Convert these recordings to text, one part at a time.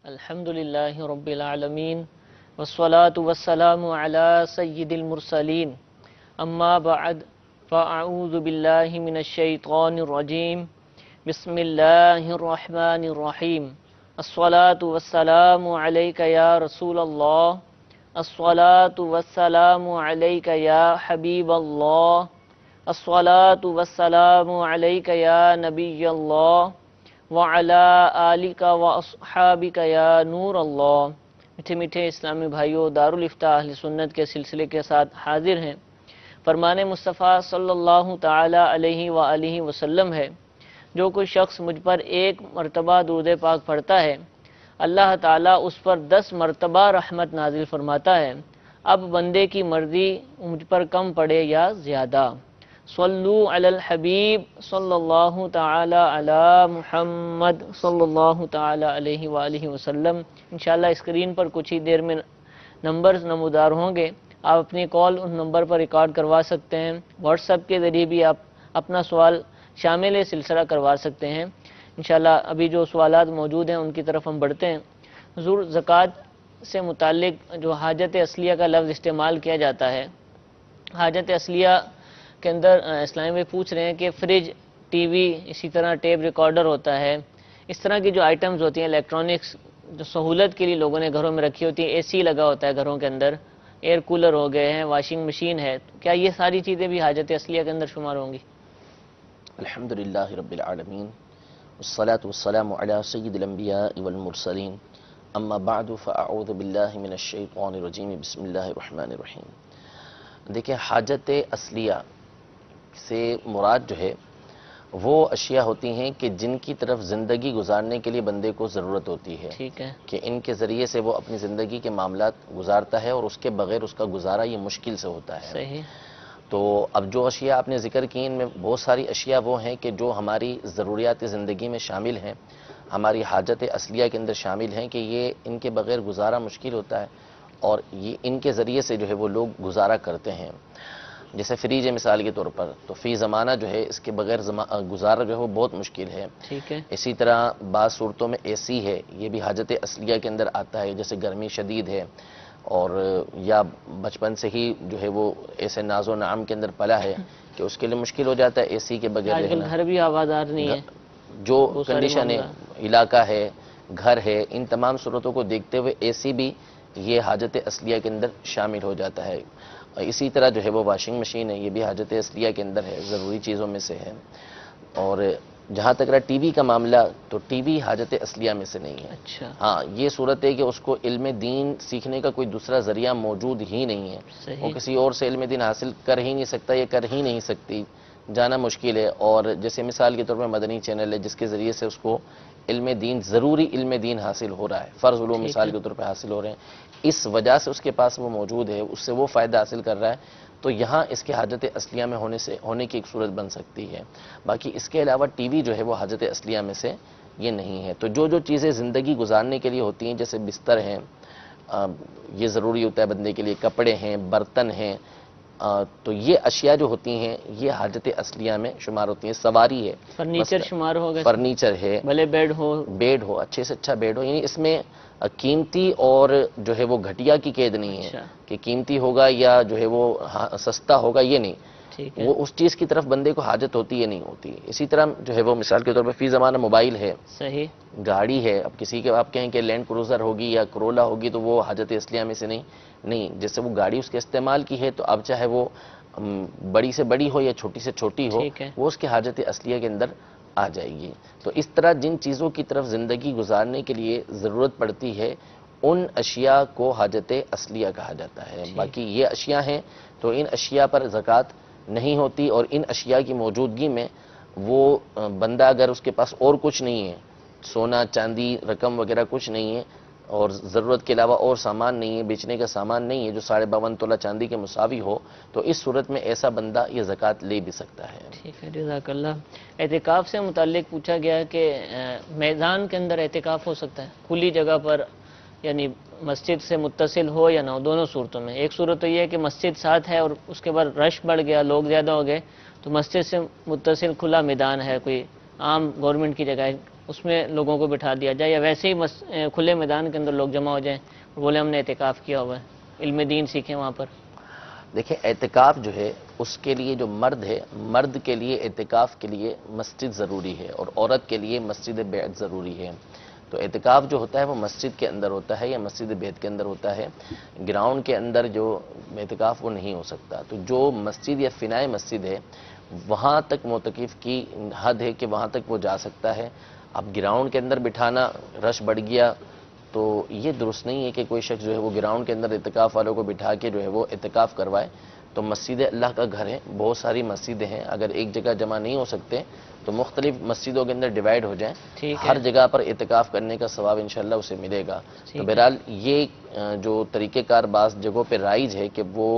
الحمدللہ رب العالمین والصلاة والسلام علی سید المرسلین اما بعد فاعوذ باللہ من الشیطان الرجیم بسم اللہ الرحمن الرحیم الصلاة والسلام علیک یا رسول اللہ الصلاة والسلام علیک یا حبیب اللہ الصلاة والسلام علیک یا نبی اللہ وعلی آلک واصحابک یا نور اللہ۔ میٹھے میٹھے اسلامی بھائیوں، دارالفتاء اہل سنت کے سلسلے کے ساتھ حاضر ہیں۔ فرمان مصطفیٰ صلی اللہ تعالی علیہ وآلہ وسلم ہے، جو کوئی شخص مجھ پر ایک مرتبہ درود پاک پڑھتا ہے، اللہ تعالیٰ اس پر 10 مرتبہ رحمت نازل فرماتا ہے۔ اب بندے کی مرضی مجھ پر کم پڑے یا زیادہ۔ صلو علی الحبیب صلی اللہ تعالی علی محمد صلی اللہ تعالی علیہ وآلہ وسلم۔ انشاءاللہ اسکرین پر کچھ ہی دیر میں نمبرز نمودار ہوں گے، آپ اپنی کال ان نمبر پر ریکارڈ کروا سکتے ہیں۔ واٹس ایپ کے ذریعے بھی آپ اپنا سوال شامل سلسلہ کروا سکتے ہیں۔ انشاءاللہ ابھی جو سوالات موجود ہیں ان کی طرف ہم بڑھتے ہیں۔ حضور، زکوٰۃ سے متعلق جو حاجت اصلیہ کا لفظ استعمال کیا جاتا ہے، حاجت اصلیہ کے اندر اسلامی بھائی پوچھ رہے ہیں کہ فریج، ٹی وی، اسی طرح ٹیپ ریکارڈر ہوتا ہے، اس طرح کی جو آئٹمز ہوتی ہیں الیکٹرانکس جو سہولت کے لیے لوگوں نے گھروں میں رکھی ہوتی ہیں، اے سی لگا ہوتا ہے گھروں کے اندر، ایئر کولر ہو گئے ہیں، واشنگ مشین ہے، کیا یہ ساری چیزیں بھی حاجت اصلیہ کے اندر شمار ہوں گی؟ الحمدللہ رب العالمین والصلاة والسلام علی سید الانبیاء والمرسلین اما بعد فاعوذ باللہ من الشیطان الرجیم بسم اللہ الرحمن الرحیم۔ دیکھیں، حاجت اصلیہ سے مراد جو ہے وہ اشیاء ہوتی ہیں کہ جن کی طرف زندگی گزارنے کے لیے بندے کو ضرورت ہوتی ہے، ٹھیک ہے، کہ ان کے ذریعے سے وہ اپنی زندگی کے معاملات گزارتا ہے اور اس کے بغیر اس کا گزارا یہ مشکل سے ہوتا ہے۔ صحیح۔ تو اب جو اشیاء آپ نے ذکر کی ان میں بہت ساری اشیاء وہ ہیں کہ جو ہماری ضروریات زندگی میں شامل ہیں، ہماری حاجت اصلیہ کے اندر شامل ہیں، کہ یہ ان کے بغیر گزارا مشکل ہوتا ہے اور یہ ان کے ذریعے سے جو ہے وہ لوگ گزارا کرتے ہیں۔ جیسے فریج ہے مثال کے طور پر، تو فی زمانہ جو ہے اس کے بغیر گزارا جو ہے وہ بہت مشکل ہے۔ ٹھیک ہے، اسی طرح بعض صورتوں میں اے سی ہے، یہ بھی حاجت اصلیہ کے اندر آتا ہے، جیسے گرمی شدید ہے اور یا بچپن سے ہی جو ہے وہ ایسے ناز و نعم کے اندر پلا ہے کہ اس کے لیے مشکل ہو جاتا ہے اے سی کے بغیر آج کل رہنا۔ گھر بھی ہوادار نہیں ہے، جو بہت سارے کنڈیشن ہے، علاقہ ہے، گھر ہے، ان تمام صورتوں کو دیکھتے ہوئے اے سی بھی یہ حاجت اصلیہ کے اندر شامل ہو جاتا ہے۔ اسی طرح جو ہے وہ واشنگ مشین ہے، یہ بھی حاجت اصلیہ کے اندر ہے، ضروری چیزوں میں سے ہے۔ اور جہاں تک رہا ٹی وی کا معاملہ، تو ٹی وی حاجت اصلیہ میں سے نہیں ہے۔ اچھا، ہاں، یہ صورت ہے کہ اس کو علم دین سیکھنے کا کوئی دوسرا ذریعہ موجود ہی نہیں ہے، وہ صحیح، کسی اور سے علم دین حاصل کر ہی نہیں سکتا، یہ کر ہی نہیں سکتی، جانا مشکل ہے۔ اور جیسے مثال کے طور پر مدنی چینل ہے، جس کے ذریعے سے اس کو علم دین، ضروری علم دین حاصل ہو رہا ہے، فرض علوم ٹھیک مثال ہے، کے طور پہ حاصل ہو رہے ہیں، اس وجہ سے اس کے پاس وہ موجود ہے، اس سے وہ فائدہ حاصل کر رہا ہے، تو یہاں اس کے حاجت اصلیہ میں ہونے کی ایک صورت بن سکتی ہے۔ باقی اس کے علاوہ ٹی وی جو ہے وہ حاجت اصلیہ میں سے یہ نہیں ہے۔ تو جو چیزیں زندگی گزارنے کے لیے ہوتی ہیں، جیسے بستر ہیں، یہ ضروری ہوتا ہے بندے کے لیے، کپڑے ہیں، برتن ہیں، تو یہ اشیاء جو ہوتی ہیں یہ حاجت اصلیہ میں شمار ہوتی ہیں۔ سواری ہے، فرنیچر شمار ہوگا، فرنیچر ہے، بھلے بیڈ ہو، بیڈ ہو، اچھے سے اچھا بیڈ ہو، یعنی اس میں قیمتی اور جو ہے وہ گھٹیا کی قید نہیں ہے اچھا، کہ قیمتی ہوگا یا جو ہے وہ سستا ہوگا، یہ نہیں، ٹھیک ہے، وہ اس چیز کی طرف بندے کو حاجت ہوتی ہے نہیں ہوتی۔ اسی طرح جو ہے وہ مثال کے طور پر فی زمانہ موبائل ہے، صحیح، گاڑی ہے، اب کسی کے آپ کہیں کہ لینڈ کروزر ہوگی یا کرولا ہوگی تو وہ حاجت اصلیہ میں سے نہیں، جیسے وہ گاڑی اس کے استعمال کی ہے، تو اب چاہے وہ بڑی سے بڑی ہو یا چھوٹی سے چھوٹی ہو، ٹھیک ہے، وہ اس کے حاجت اصلیہ کے اندر آ جائے گی۔ تو اس طرح جن چیزوں کی طرف زندگی گزارنے کے لیے ضرورت پڑتی ہے، ان اشیاء کو حاجت اصلیہ کہا جاتا ہے۔ باقی یہ اشیاء ہیں تو ان اشیاء پر زکوٰۃ نہیں ہوتی، اور ان اشیاء کی موجودگی میں وہ بندہ اگر اس کے پاس اور کچھ نہیں ہے، سونا چاندی رقم وغیرہ کچھ نہیں ہے، اور ضرورت کے علاوہ اور سامان نہیں ہے، بیچنے کا سامان نہیں ہے جو 52.5 تولہ چاندی کے مساوی ہو، تو اس صورت میں ایسا بندہ یہ زکوٰۃ لے بھی سکتا ہے۔ ٹھیک ہے، جزاک اللہ۔ اعتکاف سے متعلق پوچھا گیا کہ میدان کے اندر اعتکاف ہو سکتا ہے، کھلی جگہ پر، یعنی مسجد سے متصل ہو یا نہ ہو، دونوں صورتوں میں۔ ایک صورت تو یہ ہے کہ مسجد ساتھ ہے اور اس کے بعد رش بڑھ گیا، لوگ زیادہ ہو گئے، تو مسجد سے متصل کھلا میدان ہے، کوئی عام گورنمنٹ کی جگہ ہے، اس میں لوگوں کو بٹھا دیا جائے، یا ویسے ہی کھلے میدان کے اندر لوگ جمع ہو جائیں اور بولے ہم نے اعتکاف کیا ہوا ہے، علم دین سیکھیں وہاں پر؟ دیکھیں اعتکاف جو ہے اس کے لیے جو مرد ہے، مرد کے لیے اعتکاف کے لیے مسجد ضروری ہے، اور عورت کے لیے مسجد بیعت ضروری ہے۔ تو اعتکاف جو ہوتا ہے وہ مسجد کے اندر ہوتا ہے یا مسجد بیعت کے اندر ہوتا ہے، گراؤنڈ کے اندر جو اعتکاف وہ نہیں ہو سکتا۔ تو جو مسجد یا فنائے مسجد ہے وہاں تک معتکف کی حد ہے کہ وہاں تک وہ جا سکتا ہے۔ اب گراؤنڈ کے اندر بٹھانا، رش بڑھ گیا تو یہ درست نہیں ہے کہ کوئی شخص جو ہے وہ گراؤنڈ کے اندر اعتکاف والوں کو بٹھا کے جو ہے وہ اعتکاف کروائے۔ تو مسجد اللہ کا گھر ہے، بہت ساری مسجدیں ہیں، اگر ایک جگہ جمع نہیں ہو سکتے تو مختلف مسجدوں کے اندر ڈیوائیڈ ہو جائیں، ٹھیک ہے، ہر جگہ پر اعتکاف کرنے کا ثواب انشاءاللہ اسے ملے گا۔ تو ہے۔ بہرحال یہ جو طریقہ کار بعض جگہوں پہ رائج ہے کہ وہ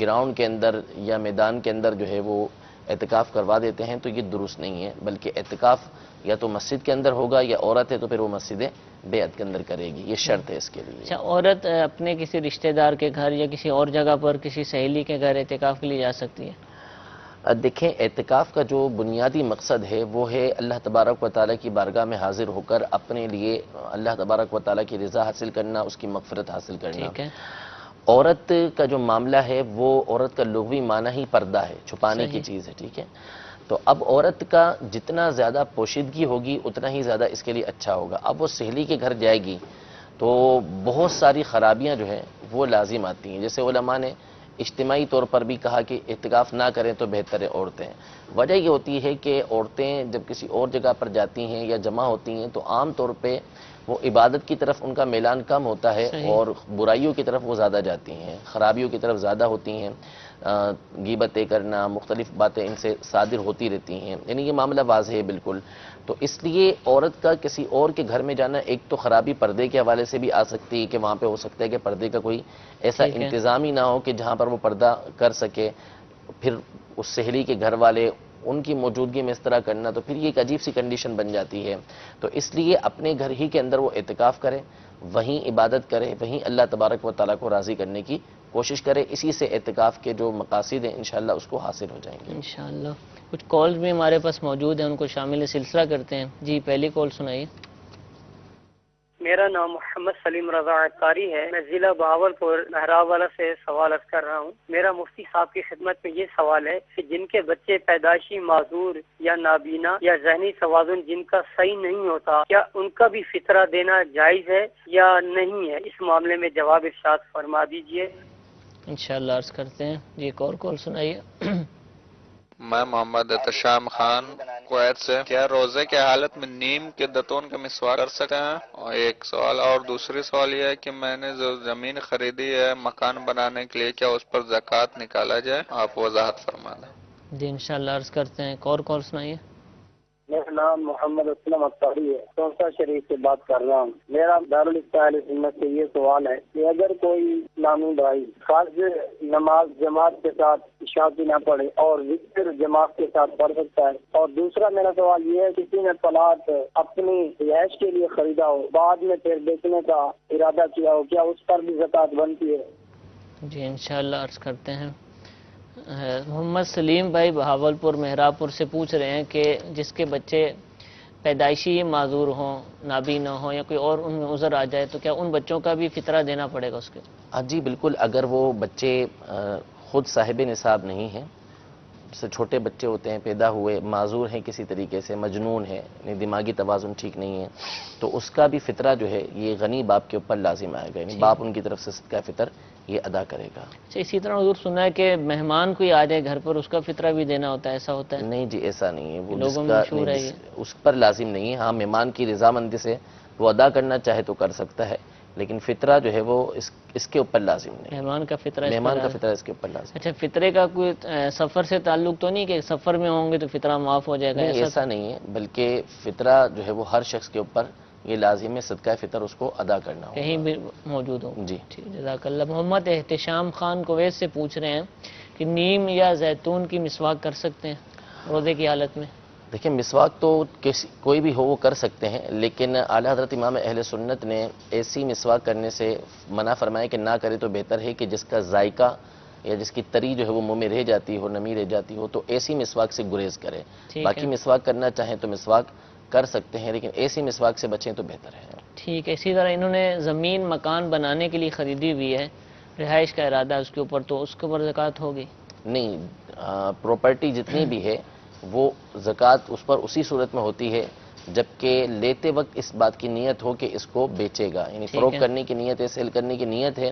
گراؤنڈ کے اندر یا میدان کے اندر جو ہے وہ اعتکاف کروا دیتے ہیں، تو یہ درست نہیں ہے، بلکہ اعتکاف یا تو مسجد کے اندر ہوگا، یا عورت ہے تو پھر وہ مسجد بیعت کے اندر کرے گی، یہ شرط ہے اس کے لیے۔ اچھا، عورت اپنے کسی رشتہ دار کے گھر یا کسی اور جگہ پر کسی سہیلی کے گھر اعتکاف کے لیے جا سکتی ہے؟ دیکھیں اعتکاف کا جو بنیادی مقصد ہے وہ ہے اللہ تبارک و تعالیٰ کی بارگاہ میں حاضر ہو کر اپنے لیے اللہ تبارک و تعالیٰ کی رضا حاصل کرنا، اس کی مغفرت حاصل کرنا۔ ٹھیک ہے، عورت کا جو معاملہ ہے وہ عورت کا لغوی معنی ہی پردہ ہے، چھپانے کی صحیح۔ چیز ہے، ٹھیک ہے۔ تو اب عورت کا جتنا زیادہ پوشیدگی ہوگی اتنا ہی زیادہ اس کے لیے اچھا ہوگا۔ اب وہ سہیلی کے گھر جائے گی تو بہت ساری خرابیاں جو ہیں وہ لازم آتی ہیں، جیسے علماء نے اجتماعی طور پر بھی کہا کہ اعتکاف نہ کریں تو بہتر ہے عورتیں۔ وجہ یہ ہوتی ہے کہ عورتیں جب کسی اور جگہ پر جاتی ہیں یا جمع ہوتی ہیں تو عام طور پہ وہ عبادت کی طرف ان کا میلان کم ہوتا ہے، صحیح۔ اور برائیوں کی طرف وہ زیادہ جاتی ہیں، خرابیوں کی طرف زیادہ ہوتی ہیں، غیبتیں کرنا، مختلف باتیں ان سے صادر ہوتی رہتی ہیں، یعنی یہ معاملہ واضح ہے بالکل۔ تو اس لیے عورت کا کسی اور کے گھر میں جانا، ایک تو خرابی پردے کے حوالے سے بھی آ سکتی ہے کہ وہاں پہ ہو سکتا ہے کہ پردے کا کوئی ایسا ٹھیک ہے۔ انتظام ہی نہ ہو کہ جہاں پر وہ پردہ کر سکے، پھر اس سہیلی کے گھر والے ان کی موجودگی میں اس طرح کرنا تو پھر یہ ایک عجیب سی کنڈیشن بن جاتی ہے۔ تو اس لیے اپنے گھر ہی کے اندر وہ اعتکاف کرے، وہیں عبادت کرے، وہیں اللہ تبارک و تعالیٰ کو راضی کرنے کی کوشش کرے، اسی سے اعتکاف کے جو مقاصد ہیں انشاءاللہ اس کو حاصل ہو جائیں گے۔ انشاءاللہ۔ کچھ کالز بھی ہمارے پاس موجود ہیں، ان کو شامل سلسلہ کرتے ہیں۔ جی پہلی کال سنائیے۔ میرا نام محمد سلیم رضا عطاری ہے، میں ضلع بہاولپور مہراب والا سے سوال عرض کر رہا ہوں۔ میرا مفتی صاحب کی خدمت میں یہ سوال ہے کہ جن کے بچے پیدائشی معذور یا نابینا یا ذہنی توازن جن کا صحیح نہیں ہوتا، کیا ان کا بھی فطرہ دینا جائز ہے یا نہیں ہے؟ اس معاملے میں جواب ارشاد فرما دیجئے۔ انشاءاللہ عرض کرتے ہیں۔ جی ایک اور کال سنائیے۔ میں محمد احتشام خان کویت سے، کیا روزے کے حالت میں نیم کے دتون کا مسواک کر سکتے ہیں؟ اور ایک سوال، اور دوسری سوال یہ ہے کہ میں نے جو زمین خریدی ہے مکان بنانے کے لیے، کیا اس پر زکوٰۃ نکالا جائے؟ آپ وضاحت فرما دیں۔ جی انشاءاللہ عرض کرتے ہیں۔ ایک اور کال سنائیے۔ میرا نام محمد اسلم اختاری ہے، سونسا شریف سے بات کر رہا ہوں۔ میرا دارالفتہ اہل سنت سے یہ سوال ہے کہ اگر کوئی اسلامی بھائی فرض نماز جماعت کے ساتھ عشاء کی نہ پڑھے اور وتر جماعت کے ساتھ پڑھ سکتا ہے؟ اور دوسرا میرا سوال یہ ہے، کسی نے پلاٹ اپنی رہائش کے لیے خریدا ہو، بعد میں پھر بیچنے کا ارادہ کیا ہو، کیا اس پر بھی زکوٰۃ بنتی ہے؟ جی انشاءاللہ عرض کرتے ہیں۔ محمد سلیم بھائی بہاولپور مہراب پور سے پوچھ رہے ہیں کہ جس کے بچے پیدائشی معذور ہوں، نابینا ہوں، یا کوئی اور ان میں عذر آ جائے تو کیا ان بچوں کا بھی فطرہ دینا پڑے گا اس کے؟ جی بالکل، اگر وہ بچے خود صاحب نصاب نہیں ہیں، جیسے چھوٹے بچے ہوتے ہیں، پیدا ہوئے معذور ہیں کسی طریقے سے، مجنون ہے، یعنی دماغی توازن ٹھیک نہیں ہے، تو اس کا بھی فطرہ جو ہے یہ غنی باپ کے اوپر لازم آئے گا، یعنی باپ ان کی طرف سے صدقہ فطر یہ ادا کرے گا۔ اچھا، اسی طرح حضور سنا ہے کہ مہمان کوئی آ جائے گھر پر اس کا فطرہ بھی دینا ہوتا ہے، ایسا ہوتا ہے؟ نہیں جی ایسا نہیں ہے، وہ جس لوگوں میں کا مشہور ہے نہیں، یہ۔ اس پر لازم نہیں ہے۔ ہاں مہمان کی رضامندی سے وہ ادا کرنا چاہے تو کر سکتا ہے، لیکن فطرہ جو ہے وہ اس کے اوپر لازم نہیں، مہمان کا فطرہ اس پر مہمان کا لازم۔ فطرہ اس کے اوپر لازم اچھا، فطرے کا کوئی سفر سے تعلق تو نہیں کہ سفر میں ہوں گے تو فطرہ معاف ہو جائے گا؟ نہیں، ایسا نہیں ہے، بلکہ فطرہ جو ہے وہ ہر شخص کے اوپر یہ لازم ہے، صدقہ فطر اس کو ادا کرنا ہوگا۔ کہیں بھی موجود ہو؟ جی ٹھیک، جزاک اللہ۔ محمد احتشام خان کویت سے پوچھ رہے ہیں کہ نیم یا زیتون کی مسواک کر سکتے ہیں روزے کی حالت میں؟ دیکھیں مسواک تو کوئی بھی ہو وہ کر سکتے ہیں، لیکن اعلیٰ حضرت امام اہل سنت نے ایسی مسواک کرنے سے منع فرمایا کہ نہ کرے تو بہتر ہے کہ جس کا ذائقہ یا جس کی تری جو ہے وہ منہ میں رہ جاتی ہو، نمی رہ جاتی ہو، تو ایسی مسواک سے گریز کرے۔ ٹھیک باقی ہے۔ مسواک کرنا چاہیں تو مسواک کر سکتے ہیں، لیکن ایسی مسواک سے بچیں تو بہتر ہے۔ ٹھیک ہے، اسی طرح انہوں نے زمین مکان بنانے کے لیے خریدی ہوئی ہے، رہائش کا ارادہ ہے اس کے اوپر، تو اس کے اوپر زکوٰۃ ہوگی؟ نہیں، پراپرٹی جتنی بھی ہے وہ زکوٰۃ اس پر اسی صورت میں ہوتی ہے جبکہ لیتے وقت اس بات کی نیت ہو کہ اس کو بیچے گا، یعنی ٹھیک فروخت ہے۔ کرنے کی نیت ہے، سیل کرنے کی نیت ہے،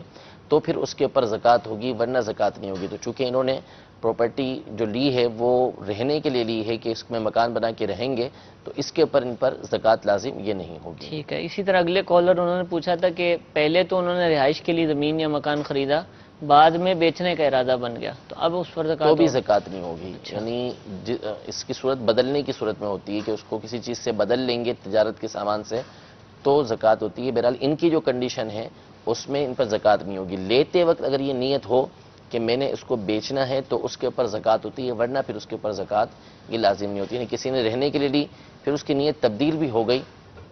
تو پھر اس کے اوپر زکوٰۃ ہوگی، ورنہ زکوٰۃ نہیں ہوگی۔ تو چونکہ انہوں نے پراپرٹی جو لی ہے وہ رہنے کے لیے لی ہے کہ اس میں مکان بنا کے رہیں گے، تو اس کے اوپر ان پر زکوٰۃ لازم یہ نہیں ہوگی۔ ٹھیک ہے، اسی طرح اگلے کالر انہوں نے پوچھا تھا کہ پہلے تو انہوں نے رہائش کے لیے زمین یا مکان خریدا، بعد میں بیچنے کا ارادہ بن گیا، تو اب اس پر زکوٰۃ تو بھی ہوگی؟ زکوٰۃ نہیں ہوگی، یعنی اس کی صورت بدلنے کی صورت میں ہوتی ہے کہ اس کو کسی چیز سے بدل لیں گے تجارت کے سامان سے تو زکوٰۃ ہوتی ہے۔ بہرحال ان کی جو کنڈیشن ہے اس میں ان پر زکوٰۃ نہیں ہوگی۔ لیتے وقت اگر یہ نیت ہو کہ میں نے اس کو بیچنا ہے تو اس کے اوپر زکوٰۃ ہوتی ہے، ورنہ پھر اس کے اوپر زکوٰۃ یہ لازم نہیں ہوتی، یعنی کسی نے رہنے کے لیے لی پھر اس کی نیت تبدیل بھی ہو گئی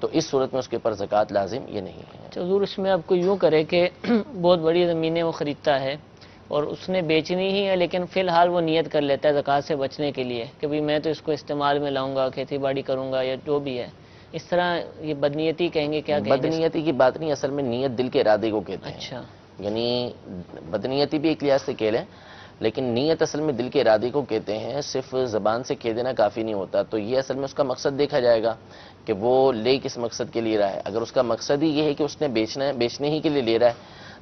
تو اس صورت میں اس کے اوپر زکوٰۃ لازم یہ نہیں ہے۔ تو حضور اس میں آپ کو یوں کرے کہ بہت بڑی زمینیں وہ خریدتا ہے اور اس نے بیچنی ہی ہے، لیکن فی الحال وہ نیت کر لیتا ہے زکوٰۃ سے بچنے کے لیے کہ بھئی میں تو اس کو استعمال میں لاؤں گا، کھیتی باڑی کروں گا یا جو بھی ہے، اس طرح یہ بدنیتی کہیں گے، کیا کہیں گے؟ بدنیتی کی بات نہیں، اصل میں نیت دل کے ارادے کو کہتے ہیں۔ اچھا، یعنی بدنیتی بھی ایک لحاظ سے کہہ لیں، لیکن نیت اصل میں دل کے ارادے کو کہتے ہیں، صرف زبان سے کہہ دینا کافی نہیں ہوتا۔ تو یہ اصل میں اس کا مقصد دیکھا جائے گا کہ وہ لے کس مقصد کے لیے رہا ہے۔ اگر اس کا مقصد ہی یہ ہے کہ اس نے بیچنا ہے، بیچنے ہی کے لیے لے رہا ہے،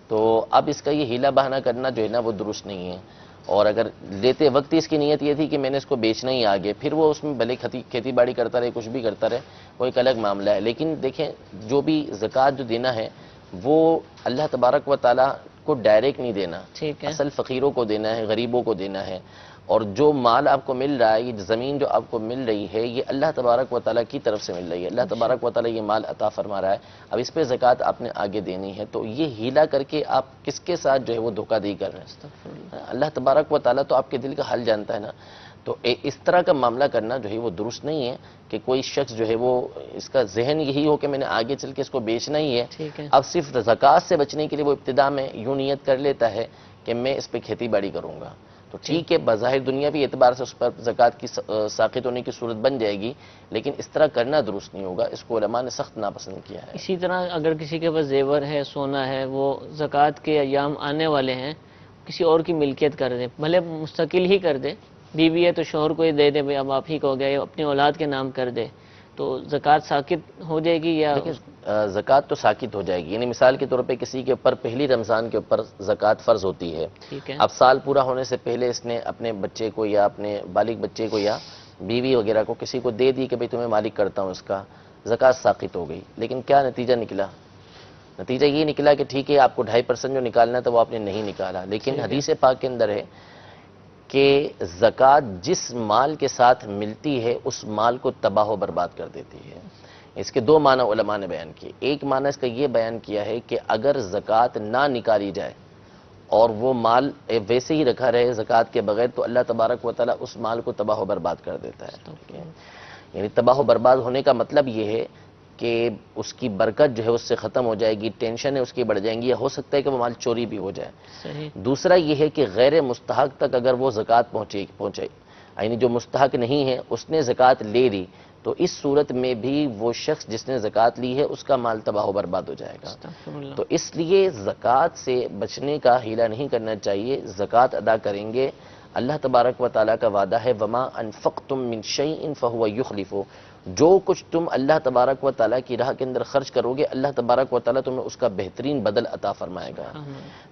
تو اب اس کا یہ ہیلا بہانہ کرنا جو ہے نا وہ درست نہیں ہے۔ اور اگر لیتے وقت ہی اس کی نیت یہ تھی کہ میں نے اس کو بیچنا ہی آگے، پھر وہ اس میں بھلے کھیتی باڑی کرتا رہے، کچھ بھی کرتا رہے، وہ ایک الگ معاملہ ہے۔ لیکن دیکھیں، جو بھی زکوٰۃ جو دینا ہے وہ اللہ تبارک و تعالیٰ کو ڈائریکٹ نہیں دینا، ٹھیک ہے، اصل فقیروں کو دینا ہے، غریبوں کو دینا ہے۔ اور جو مال آپ کو مل رہا ہے، یہ زمین جو آپ کو مل رہی ہے، یہ اللہ تبارک و تعالیٰ کی طرف سے مل رہی ہے، اللہ تبارک و تعالیٰ یہ مال عطا فرما رہا ہے، اب اس پہ زکوٰۃ آپ نے آگے دینی ہے۔ تو یہ ہیلا کر کے آپ کس کے ساتھ جو ہے وہ دھوکہ دہی کر رہے ہیں؟ اللہ تبارک و تعالیٰ تو آپ کے دل کا حال جانتا ہے نا۔ تو اس طرح کا معاملہ کرنا جو ہے وہ درست نہیں ہے کہ کوئی شخص جو ہے وہ اس کا ذہن یہی ہو کہ میں نے آگے چل کے اس کو بیچنا ہی ہے، ٹھیک ہے، اب صرف زکوٰۃ سے بچنے کے لیے وہ ابتدا میں یوں نیت کر لیتا ہے کہ میں اس پہ کھیتی باڑی کروں گا، تو ٹھیک ہے، بظاہر دنیاوی اعتبار سے اس پر زکوٰۃ کی ساقط ہونے کی صورت بن جائے گی، لیکن اس طرح کرنا درست نہیں ہوگا، اس کو علماء نے سخت ناپسند کیا ہے۔ اسی طرح اگر کسی کے پاس زیور ہے، سونا ہے، وہ زکوٰۃ کے ایام آنے والے ہیں، کسی اور کی ملکیت کر دے، بھلے مستقل ہی کر دے، بیوی ہے تو شوہر کو ہی دے دے، بھئی اب آپ ہی کو ہو گیا، یا اپنی اولاد کے نام کر دے، تو زکوٰۃ ساقط ہو جائے گی یا؟ زکوٰۃ تو ساقط ہو جائے گی، یعنی مثال کے طور پہ کسی کے اوپر پہلی رمضان کے اوپر زکوٰۃ فرض ہوتی ہے، ٹھیک ہے، اب سال پورا ہونے سے پہلے اس نے اپنے بچے کو یا اپنے بالغ بچے کو یا بیوی وغیرہ کو کسی کو دے دی کہ بھئی تمہیں مالک کرتا ہوں اس کا، زکوٰۃ ساقط ہو گئی، لیکن کیا نتیجہ نکلا؟ نتیجہ یہ نکلا کہ ٹھیک ہے، آپ کو 2.5% جو نکالنا تھا وہ آپ نے نہیں نکالا، لیکن حدیث پاک کے اندر ہے کہ زکوٰۃ جس مال کے ساتھ ملتی ہے اس مال کو تباہ و برباد کر دیتی ہے۔ اس کے دو معنی علماء نے بیان کیے، ایک معنی اس کا یہ بیان کیا ہے کہ اگر زکوٰۃ نہ نکالی جائے اور وہ مال ویسے ہی رکھا رہے زکوٰۃ کے بغیر، تو اللہ تبارک و تعالیٰ اس مال کو تباہ و برباد کر دیتا ہے۔ یعنی تباہ و برباد ہونے کا مطلب یہ ہے کہ اس کی برکت جو ہے اس سے ختم ہو جائے گی، ٹینشن ہے اس کی بڑھ جائیں گی، یا ہو سکتا ہے کہ وہ مال چوری بھی ہو جائے۔ صحیح، دوسرا یہ ہے کہ غیر مستحق تک اگر وہ زکوٰۃ پہنچے، یعنی جو مستحق نہیں ہے اس نے زکوٰۃ لے لی، تو اس صورت میں بھی وہ شخص جس نے زکوٰۃ لی ہے اس کا مال تباہ و برباد ہو جائے گا۔ استغفر اللہ۔ تو اس لیے زکوٰۃ سے بچنے کا ہیلا نہیں کرنا چاہیے، زکوٰۃ ادا کریں گے، اللہ تبارک و تعالیٰ کا وعدہ ہے وَمَا أَنفَقْتُم مِّن شَيْءٍ فَهُوَ يُخْلِفُهُ، جو کچھ تم اللہ تبارک و تعالیٰ کی راہ کے اندر خرچ کرو گے اللہ تبارک و تعالیٰ تمہیں اس کا بہترین بدل عطا فرمائے گا۔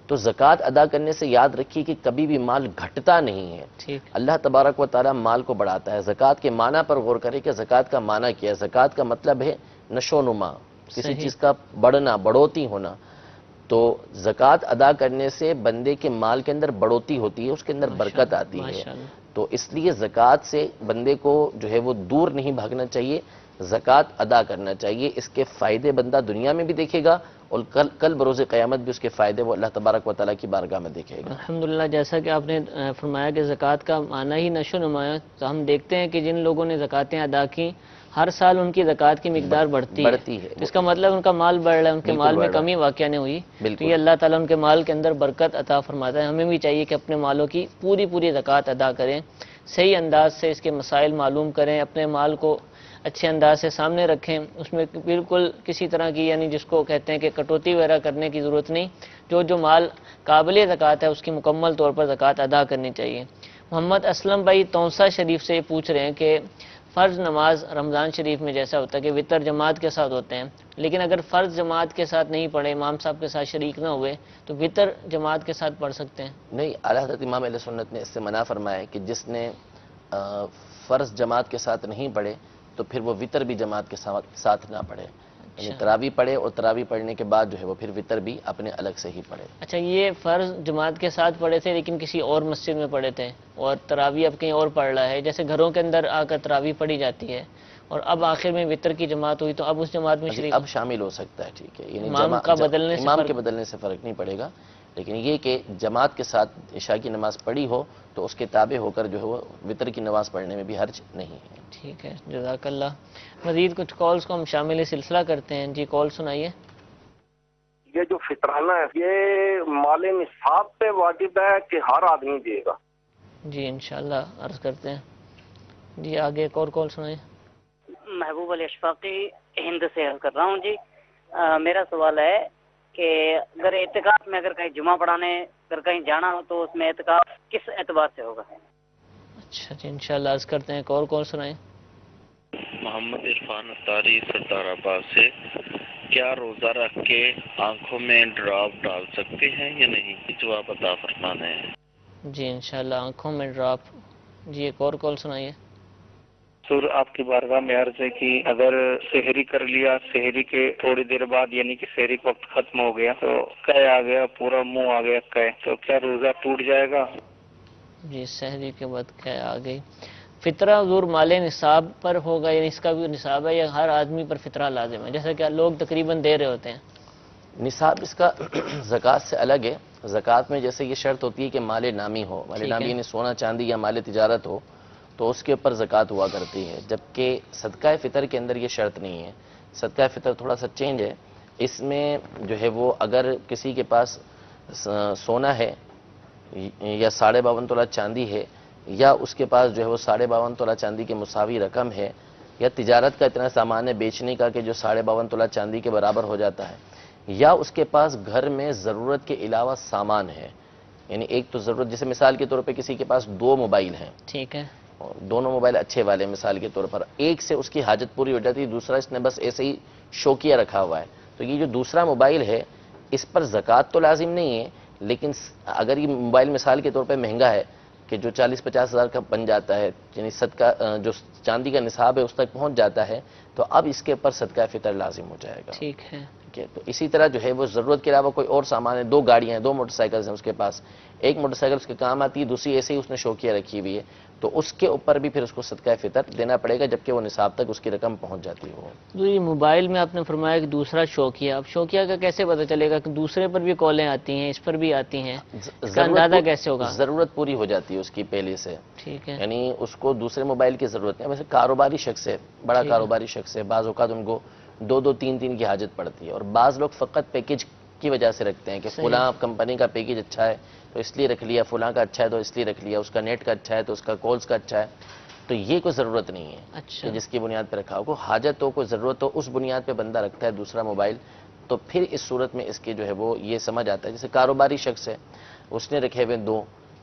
تو زکوٰۃ ادا کرنے سے یاد رکھیے کہ کبھی بھی مال گھٹتا نہیں ہے، ٹھیک، اللہ تبارک و تعالیٰ مال کو بڑھاتا ہے۔ زکوٰۃ کے معنی پر غور کریں کہ زکوٰۃ کا معنی کیا ہے۔ زکوٰۃ کا مطلب ہے نشو و نما، کسی صحیح، چیز کا بڑھنا، بڑھوتی ہونا۔ تو زکوٰۃ ادا کرنے سے بندے کے مال کے اندر بڑھوتی ہوتی ہے، اس کے اندر برکت آتی ہے۔ ماشاءاللہ، تو اس لیے زکوٰۃ سے بندے کو جو ہے وہ دور نہیں بھاگنا چاہیے، زکوٰۃ ادا کرنا چاہیے۔ اس کے فائدے بندہ دنیا میں بھی دیکھے گا اور کل بروز قیامت بھی اس کے فائدے وہ اللہ تبارک و تعالیٰ کی بارگاہ میں دیکھے گا۔ الحمدللہ، جیسا کہ آپ نے فرمایا کہ زکوٰۃ کا معنی ہی نشو و نما ہے، تو ہم دیکھتے ہیں کہ جن لوگوں نے زکوٰۃیں ادا کی ہر سال ان کی زکوٰۃ کی مقدار بڑھتی ہے، اس کا مطلب ان کا مال بڑھ رہا ہے، ان کے مال میں کمی واقع نہیں ہوئی، تو یہ اللہ تعالیٰ ان کے مال کے اندر برکت عطا فرماتا ہے۔ ہمیں بھی چاہیے کہ اپنے مالوں کی پوری زکوٰۃ ادا کریں، صحیح انداز سے اس کے مسائل معلوم کریں، اپنے مال کو اچھے انداز سے سامنے رکھیں، اس میں بالکل کسی طرح کی یعنی جس کو کہتے ہیں کہ کٹوتی وغیرہ کرنے کی ضرورت نہیں، جو مال قابل زکوٰۃ ہے اس کی مکمل طور پر زکوٰۃ ادا کرنی چاہیے۔ محمد اسلم بھائی تونسا شریف سے یہ پوچھ رہے ہیں کہ فرض نماز رمضان شریف میں جیسا ہوتا ہے کہ وطر جماعت کے ساتھ ہوتے ہیں، لیکن اگر فرض جماعت کے ساتھ نہیں پڑھے، امام صاحب کے ساتھ شریک نہ ہوئے تو وطر جماعت کے ساتھ پڑھ سکتے ہیں؟ نہیں، اعلیٰ حضرت امام اہل سنت نے اس سے منع فرمایا ہے کہ جس نے فرض جماعت کے ساتھ نہیں پڑھے تو پھر وہ وطر بھی جماعت کے ساتھ نہ پڑھے، یعنی تراویح پڑھے اور تراویح پڑھنے کے بعد جو ہے وہ پھر وطر بھی اپنے الگ سے ہی پڑھے۔ اچھا، یہ فرض جماعت کے ساتھ پڑھے تھے لیکن کسی اور مسجد میں پڑھے تھے اور تراویح اب کہیں اور پڑھ رہا ہے، جیسے گھروں کے اندر آ کر تراویح پڑھی جاتی ہے اور اب آخر میں وطر کی جماعت ہوئی تو اب اس جماعت میں شریک اب شامل ہو سکتا ہے، ٹھیک ہے، یعنی امام کا بدلنے سے امام کے بدلنے سے فرق نہیں پڑے گا، لیکن یہ کہ جماعت کے ساتھ عشاء کی نماز پڑھی ہو تو اس کے تابع ہو کر جو ہے وہ وطر کی نماز پڑھنے میں بھی حرج نہیں ہے۔ ٹھیک ہے، جزاک اللہ۔ مزید کچھ کالز کو ہم شامل سلسلہ کرتے ہیں۔ جی کال سنائیے۔ یہ جو فطرانہ ہے یہ مال نصاب پہ واجب ہے کہ ہر آدمی دے گا؟ جی انشاءاللہ عرض کرتے ہیں۔ جی آگے ایک اور کال سنائیے۔ محبوب علی اشفاقی ہند سے عرض کر رہا ہوں جی، میرا سوال ہے کہ اگر اعتکاف میں اگر کہیں جمعہ پڑھانے اگر کہیں جانا ہو تو اس میں اعتکاف کس اعتبار سے ہوگا؟ اچھا جی انشاءاللہ عرض کرتے ہیں۔ ایک اور کال سنائیں۔ محمد عرفان اطاری سردار آباد سے، کیا روزہ رکھ کے آنکھوں میں ڈراپ ڈال سکتے ہیں یا نہیں؟ جواب عطا فرمانا ہے۔ جی انشاءاللہ آنکھوں میں ڈراپ۔ جی ایک اور کال سنائیے۔ سر آپ کی بارگاہ میں عرض ہے کہ اگر سحری کر لیا، سحری کے تھوڑی دیر بعد یعنی کہ سحری کا وقت ختم ہو گیا تو قے آ گیا، پورا منہ آ گیا قے، تو کیا روزہ ٹوٹ جائے گا؟ جی سحری کے بعد قے آ گئی۔ فطرہ حضور مال نصاب پر ہوگا، یعنی اس کا بھی نصاب ہے یا ہر آدمی پر فطرہ لازم ہے، جیسا کہ لوگ تقریباً دے رہے ہوتے ہیں؟ نصاب اس کا زکوٰۃ سے الگ ہے۔ زکوٰۃ میں جیسے یہ شرط ہوتی ہے کہ مال نامی ہو، مال نامی یعنی سونا چاندی یا مال تجارت ہو تو اس کے اوپر زکوٰۃ ہوا کرتی ہے، جبکہ صدقہ فطر کے اندر یہ شرط نہیں ہے۔ صدقہ فطر تھوڑا سا چینج ہے، اس میں جو ہے وہ اگر کسی کے پاس سونا ہے یا 52.5 تولہ چاندی ہے یا اس کے پاس جو ہے وہ 52.5 تولہ چاندی کے مساوی رقم ہے یا تجارت کا اتنا سامان ہے بیچنے کا کہ جو 52.5 تولہ چاندی کے برابر ہو جاتا ہے، یا اس کے پاس گھر میں ضرورت کے علاوہ سامان ہے، یعنی ایک تو ضرورت، جیسے مثال کے طور پہ کسی کے پاس 2 موبائل ہیں، ٹھیک ہے، دونوں موبائل اچھے والے، مثال کے طور پر ایک سے اس کی حاجت پوری ہو جاتی ہے، دوسرا اس نے بس ایسے ہی شوقیہ رکھا ہوا ہے، تو یہ جو دوسرا موبائل ہے اس پر زکوٰۃ تو لازم نہیں ہے، لیکن اگر یہ موبائل مثال کے طور پہ مہنگا ہے کہ جو 40-50 ہزار کا بن جاتا ہے، یعنی صدقہ جو چاندی کا نصاب ہے اس تک پہنچ جاتا ہے، تو اب اس کے اوپر صدقہ فطر لازم ہو جائے گا۔ ٹھیک ہے، تو اسی طرح جو ہے وہ ضرورت کے علاوہ کوئی اور سامان ہے، 2 گاڑیاں ہیں، 2 موٹر سائیکلز ہیں اس کے پاس، ایک موٹر سائیکل اس کے کام آتی ہے، دوسری ایسے ہی اس نے شوقیہ رکھی ہوئی ہے، تو اس کے اوپر بھی پھر اس کو صدقہ فطر دینا پڑے گا جبکہ وہ نصاب تک اس کی رقم پہنچ جاتی ہو۔ یہ موبائل میں آپ نے فرمایا کہ دوسرا شوقیہ، اب شوقیہ کا کیسے پتہ چلے گا کہ دوسرے پر بھی کالیں آتی ہیں، اس پر بھی آتی ہیں، اس کا اندازہ کیسے ہوگا؟ ضرورت پوری ہو جاتی ہے اس کی پہلے سے، ٹھیک ہے، یعنی اس کو دوسرے موبائل کی ضرورت نہیں ہے۔ ویسے کاروباری شخص ہے، بڑا کاروباری شخص ہے، بعض اوقات ان کو 2-2 3-3 کی حاجت پڑتی ہے، اور بعض لوگ فقط پیکج کی وجہ سے رکھتے ہیں کہ فلاں کمپنی کا پیکج اچھا ہے تو اس لیے رکھ لیا، فلاں کا اچھا ہے تو اس لیے رکھ لیا، اس کا نیٹ کا اچھا ہے تو اس کا کالز کا اچھا ہے، تو یہ کوئی ضرورت نہیں ہے اچھا، کہ جس کی بنیاد پہ رکھا ہو، کوئی حاجت ہو، کوئی ضرورت ہو، اس بنیاد پہ بندہ رکھتا ہے دوسرا موبائل، تو پھر اس صورت میں اس کے جو ہے وہ یہ سمجھ آتا ہے، جیسے کاروباری شخص ہے اس نے رکھے ہوئے 2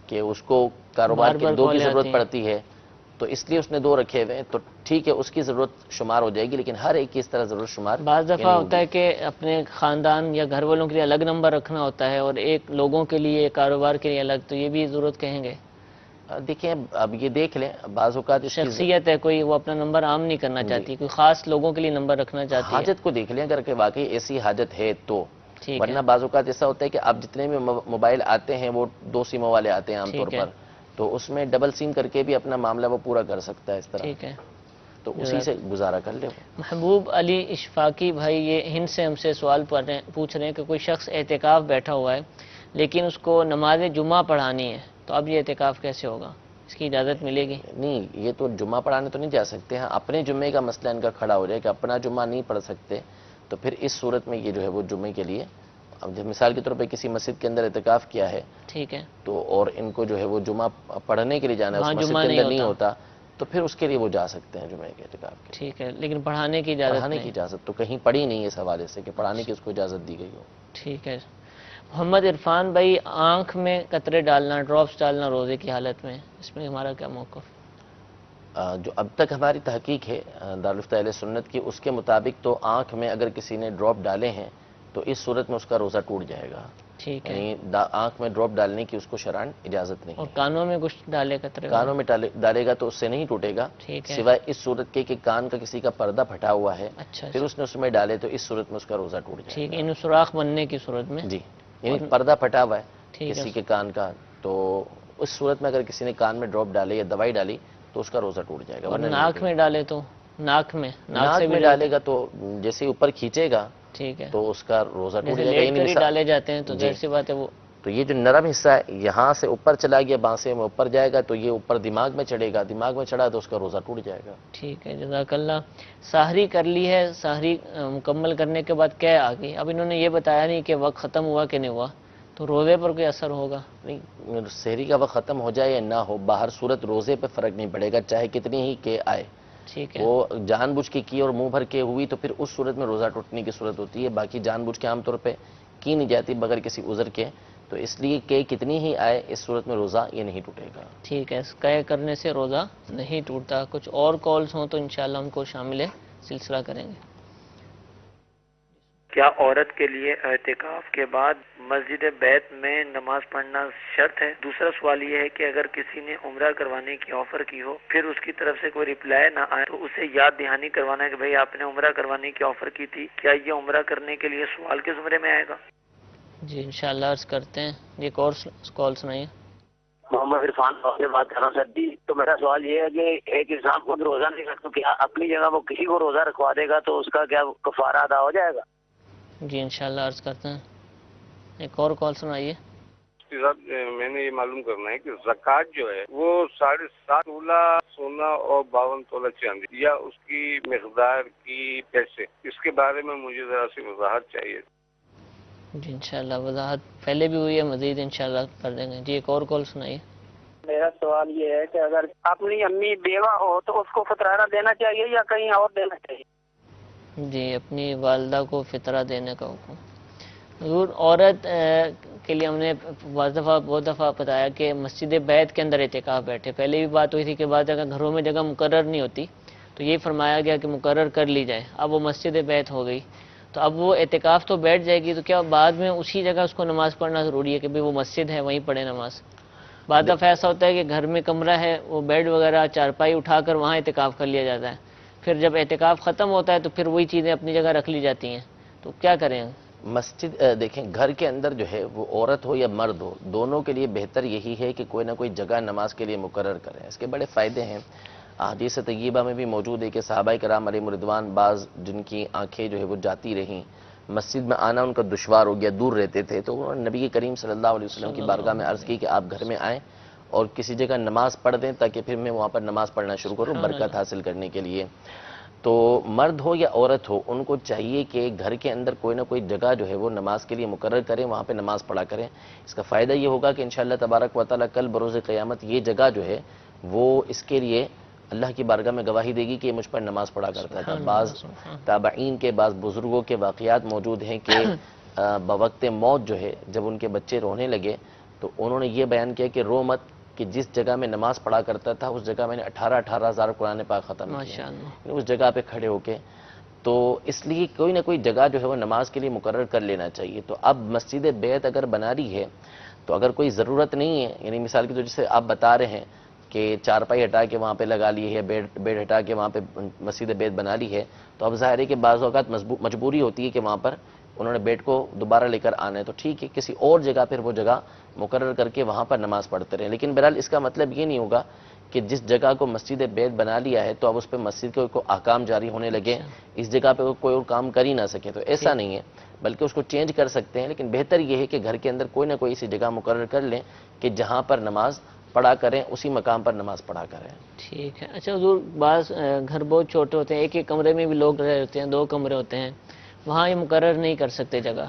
کہ اس کو کاروبار کے 2 کی ضرورت پڑتی ہے تو اس لیے اس نے 2 رکھے ہوئے ہیں، تو ٹھیک ہے اس کی ضرورت شمار ہو جائے گی، لیکن ہر ایک کی اس طرح ضرورت شمار بعض دفعہ ہوتا ہے کہ اپنے خاندان یا گھر والوں کے لیے الگ نمبر رکھنا ہوتا ہے اور ایک لوگوں کے لیے کاروبار کے لیے الگ، تو یہ بھی ضرورت کہیں گے؟ دیکھیں اب یہ دیکھ لیں، بعض اوقات اس کی شخصیت ہے کوئی، وہ اپنا نمبر عام نہیں کرنا چاہتی، کوئی خاص لوگوں کے لیے نمبر رکھنا چاہتی ہے، حاجت کو دیکھ لیں، اگر کہ واقعی ایسی حاجت ہے تو، ٹھیک ورنہ ہے، بعض اوقات ایسا ہوتا ہے کہ اب جتنے بھی موبائل آتے ہیں وہ 2 سموں والے آتے ہیں عام طور پر، تو اس میں ڈبل سم کر کے بھی اپنا معاملہ وہ پورا کر سکتا ہے اس طرح، ٹھیک ہے، تو اسی سے گزارا کر لے۔ محبوب علی اشفاقی بھائی یہ ہند سے ہم سے سوال پوچھ رہے ہیں کہ کوئی شخص اعتکاف بیٹھا ہوا ہے لیکن اس کو نماز جمعہ پڑھانی ہے، تو اب یہ اعتکاف کیسے ہوگا؟ اس کی اجازت ملے گی؟ نہیں، یہ تو جمعہ پڑھانے تو نہیں جا سکتے ہیں، اپنے جمعے کا مسئلہ ان کا کھڑا ہو جائے کہ اپنا جمعہ نہیں پڑھ سکتے، تو پھر اس صورت میں یہ جو ہے وہ جمعے کے لیے، اب جب مثال کے طور پہ کسی مسجد کے اندر اعتکاف کیا ہے ٹھیک ہے، تو اور ان کو جو ہے وہ جمعہ پڑھنے کے لیے جانا ہے، وہاں اس مسجد جمعہ کے نہیں اندر نہیں ہوتا، تو پھر اس کے لیے وہ جا سکتے ہیں جمعے کے اعتکاف کے. ٹھیک ہے، لیکن پڑھانے کی اجازت پڑھانے کی نہیں. اجازت تو کہیں پڑھی نہیں ہے اس حوالے سے کہ پڑھانے کی اس کو اجازت دی گئی ہو. ٹھیک ہے. محمد عرفان بھائی، آنکھ میں قطرے ڈالنا، ڈراپس ڈالنا روزے کی حالت میں، اس میں ہمارا کیا موقف؟ جو اب تک ہماری تحقیق ہے دارالفتہ اہل سنت کی، اس کے مطابق تو آنکھ میں اگر کسی نے ڈراپ ڈالے ہیں تو اس صورت میں اس کا روزہ ٹوٹ جائے گا. ٹھیک ہے. یعنی آنکھ میں ڈراپ ڈالنے کی اس کو شرعاً اجازت نہیں اور ہے. کانوں میں کچھ ڈالے قطرے؟ کانوں میں ڈالے گا تو اس سے نہیں ٹوٹے گا، ٹھیک ہے. سوائے اس صورت کے کہ کان کا کسی کا پردہ پھٹا ہوا ہے اچھا پھر اس نے اس میں ڈالے تو اس صورت میں اس کا روزہ ٹوٹ جائے ٹھیک گا. ہے، ان سوراخ بننے کی صورت میں. جی، یعنی پردہ پھٹا ہوا ہے ٹھیک ہے. کسی کے کان کا، تو اس صورت میں اگر کسی نے کان میں ڈراپ ڈالے یا دوائی ڈالی تو اس کا روزہ ٹوٹ جائے گا. اور ورنہ نہیں ناک ٹوٹے میں ڈالے تو؟ ناک میں ناک سے بھی میں ڈالے گا تو جیسے ہی اوپر کھینچے گا ٹھیک ہے، تو اس کا روزہ ٹوٹ جیسے جائے گا. لیٹ کر ہی ڈالے جاتے ہیں تو جی. ظاہر سی بات ہے وہ. تو یہ جو نرم حصہ ہے یہاں سے اوپر چلا گیا، بانسے میں اوپر جائے گا تو یہ اوپر دماغ میں چڑھے گا، دماغ میں چڑھا تو اس کا روزہ ٹوٹ جائے گا. ٹھیک ہے، جزاک اللہ. سحری کر لی ہے، سحری مکمل کرنے کے بعد کیا آ گئی؟ اب انہوں نے یہ بتایا نہیں کہ وقت ختم ہوا کہ نہیں ہوا، تو روزے پر کوئی اثر ہوگا؟ نہیں، سحری کا وقت ختم ہو جائے یا نہ ہو، باہر صورت روزے پہ فرق نہیں پڑے گا، چاہے کتنی ہی کہ آئے. ٹھیک ہے. وہ جان بوجھ کے کی اور منہ بھر کے ہوئی تو پھر اس صورت میں روزہ ٹوٹنے کی صورت ہوتی ہے. باقی جان بوجھ کے عام طور پہ کی نہیں جاتی بغیر کسی عذر کے، تو اس لیے کہ کتنی ہی آئے اس صورت میں روزہ یہ نہیں ٹوٹے گا. ٹھیک ہے، قے کرنے سے روزہ نہیں ٹوٹتا. کچھ اور کالز ہوں تو انشاءاللہ ہم کو شامل سلسلہ کریں گے. کیا عورت کے لیے اعتکاف کے بعد مسجد بیت میں نماز پڑھنا شرط ہے؟ دوسرا سوال یہ ہے کہ اگر کسی نے عمرہ کروانے کی آفر کی ہو، پھر اس کی طرف سے کوئی رپلائی نہ آئے تو اسے یاد دہانی کروانا ہے کہ بھئی آپ نے عمرہ کروانے کی آفر کی تھی، کیا یہ عمرہ کرنے کے لیے سوال کے زمرے میں آئے گا؟ جی انشاءاللہ عرض کرتے ہیں. یہ کال سنائیے. محمد عرفان سے بات کر رہا ہوں سر جی. تو میرا سوال یہ ہے کہ ایک انسان خود روزہ نہیں رکھتا، کیا اپنی جگہ وہ کسی کو روزہ رکھوا دے گا تو اس کا کیا کفارہ ادا ہو جائے گا؟ جی انشاءاللہ عرض کرتے ہیں. ایک اور کال سنائیے. میں نے یہ معلوم کرنا ہے کہ زکوٰۃ جو ہے وہ 7.5 تولہ سونا اور 52 تولہ چاندی، یا اس کی مقدار کی پیسے، اس کے بارے میں مجھے ذرا سی وضاحت چاہیے. جی انشاءاللہ وضاحت پہلے بھی ہوئی ہے، مزید انشاءاللہ کر دیں گے. جی ایک اور کال سنائیے. میرا سوال یہ ہے کہ اگر اپنی امی بیوہ ہو تو اس کو فطرانہ دینا چاہیے یا کہیں اور دینا چاہیے؟ جی اپنی والدہ کو فطرہ دینے کا حکم. حضور عورت کے لیے ہم نے بہت دفعہ بتایا کہ مسجد بیت کے اندر اعتکاف بیٹھے. پہلے بھی بات ہوئی تھی کہ بعض جگہ گھروں میں جگہ مقرر نہیں ہوتی تو یہ فرمایا گیا کہ مقرر کر لی جائے. اب وہ مسجد بیت ہو گئی تو اب وہ اعتکاف تو بیٹھ جائے گی، تو کیا بعد میں اسی جگہ اس کو نماز پڑھنا ضروری ہے کہ بھئی وہ مسجد ہے وہیں پڑھے نماز؟ بعد دفعہ ایسا ہوتا ہے کہ گھر میں کمرہ ہے، وہ بیڈ وغیرہ چارپائی اٹھا کر وہاں اعتکاف کر لیا جاتا ہے، پھر جب اعتکاف ختم ہوتا ہے تو پھر وہی چیزیں اپنی جگہ رکھ لی جاتی ہیں، تو کیا کریں؟ مسجد دیکھیں، گھر کے اندر جو ہے وہ عورت ہو یا مرد ہو، دونوں کے لیے بہتر یہی ہے کہ کوئی نہ کوئی جگہ نماز کے لیے مقرر کریں. اس کے بڑے فائدے ہیں. حدیث طیبہ میں بھی موجود ہے کہ صحابہ کرام علیہم رضوان بعض جن کی آنکھیں جو ہے وہ جاتی رہیں، مسجد میں آنا ان کا دشوار ہو گیا، دور رہتے تھے، تو انہوں نے نبی کریم صلی اللہ علیہ وسلم کی بارگاہ میں عرض کی کہ آپ گھر میں آئیں اور کسی جگہ نماز پڑھ دیں تاکہ پھر میں وہاں پر نماز پڑھنا شروع کروں برکت حاصل کرنے کے لیے. تو مرد ہو یا عورت ہو، ان کو چاہیے کہ گھر کے اندر کوئی نہ کوئی جگہ جو ہے وہ نماز کے لیے مقرر کریں، وہاں پہ نماز پڑھا کریں. اس کا فائدہ یہ ہوگا کہ انشاءاللہ تبارک و تعالیٰ کل بروز قیامت یہ جگہ جو ہے وہ اس کے لیے اللہ کی بارگاہ میں گواہی دے گی کہ یہ مجھ پر نماز پڑھا کرتا تھا. بعض تابعین کے بعض بزرگوں کے واقعات موجود ہیں کہ بوقت موت جو ہے جب ان کے بچے رونے لگے تو انہوں نے یہ بیان کیا کہ رو مت، کہ جس جگہ میں نماز پڑھا کرتا تھا اس جگہ میں نے 18,000 قرآن پاک ختم کیا اس جگہ پہ کھڑے ہو کے. تو اس لیے کوئی نہ کوئی جگہ جو ہے وہ نماز کے لیے مقرر کر لینا چاہیے. تو اب مسجد بیت اگر بنا رہی ہے تو اگر کوئی ضرورت نہیں ہے، یعنی مثال کے طور جیسے آپ بتا رہے ہیں کہ چارپائی ہٹا کے وہاں پہ لگا لی ہے، بیڈ ہٹا کے وہاں پہ مسجد بیت بنا لی ہے، تو اب ظاہر ہے کہ بعض اوقات مجبوری ہوتی ہے کہ وہاں پر انہوں نے بیڈ کو دوبارہ لے کر آنا ہے، تو ٹھیک ہے کسی اور جگہ پھر وہ جگہ مقرر کر کے وہاں پر نماز پڑھتے رہیں. لیکن بہرحال اس کا مطلب یہ نہیں ہوگا کہ جس جگہ کو مسجد بیت بنا لیا ہے تو اب اس پہ مسجد کے کوئی احکام جاری ہونے لگے، اس جگہ پہ کوئی اور کام کر ہی نہ سکے، تو ایسا نہیں ہے، بلکہ اس کو چینج کر سکتے ہیں. لیکن بہتر یہ ہے کہ گھر کے اندر کوئی نہ کوئی ایسی جگہ مقرر کر لیں کہ جہاں پر نماز پڑھا کریں، اسی مقام پر نماز پڑھا کریں. ٹھیک ہے. اچھا حضور، بعض گھر بہت چھوٹے ہوتے ہیں، ایک ایک کمرے میں بھی لوگ رہے ہوتے ہیں، 2 کمرے ہوتے ہیں، وہاں یہ مقرر نہیں کر سکتے جگہ.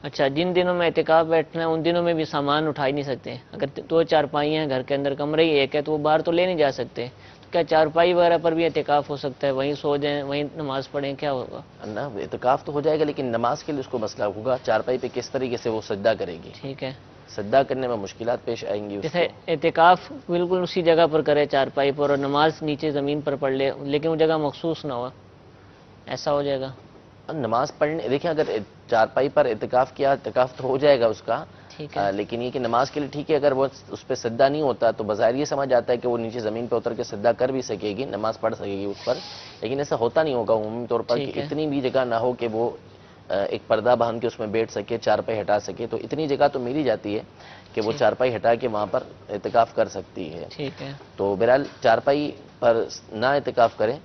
اچھا، جن دنوں میں اعتکاف بیٹھنا ہے ان دنوں میں بھی سامان اٹھا ہی نہیں سکتے. اگر 2 چارپائیاں ہیں گھر کے اندر، کمرے ہی ایک ہے تو وہ باہر تو لے نہیں جا سکتے. کیا چارپائی وغیرہ پر بھی اعتکاف ہو سکتا ہے؟ وہیں سو جائیں، وہیں نماز پڑھیں، کیا ہوگا؟ نا اعتکاف تو ہو جائے گا، لیکن نماز کے لیے اس کو مسئلہ ہوگا چارپائی پہ کس طریقے سے وہ سجدہ کرے گی. ٹھیک ہے. سجدہ کرنے میں مشکلات پیش آئیں گی اس جیسے کو. اعتکاف بالکل اسی جگہ پر کرے چارپائی پر، اور نماز نیچے زمین پر پڑھ لے، لیکن وہ جگہ مخصوص نہ ہو، ایسا ہو جائے گا؟ نماز پڑھنے دیکھیں، اگر چارپائی پر اعتکاف کیا، اعتکاف تو ہو جائے گا اس کا، ٹھیک ہے. لیکن یہ کہ نماز کے لیے ٹھیک ہے. اگر وہ اس پہ سجدہ نہیں ہوتا تو بظاہر یہ سمجھ آتا ہے کہ وہ نیچے زمین پہ اتر کے سجدہ کر بھی سکے گی، نماز پڑھ سکے گی اس پر، لیکن ایسا ہوتا نہیں ہوگا عمومی طور پر کہ اتنی بھی جگہ نہ ہو کہ وہ ایک پردہ باندھ کے اس میں بیٹھ سکے، چارپائی ہٹا سکے. تو اتنی جگہ تو مل ہی جاتی ہے کہ وہ چارپائی ہٹا کے وہاں پر اعتکاف کر سکتی ہے. ٹھیک ہے. تو بہرحال چارپائی پر نہ اعتکاف کریں،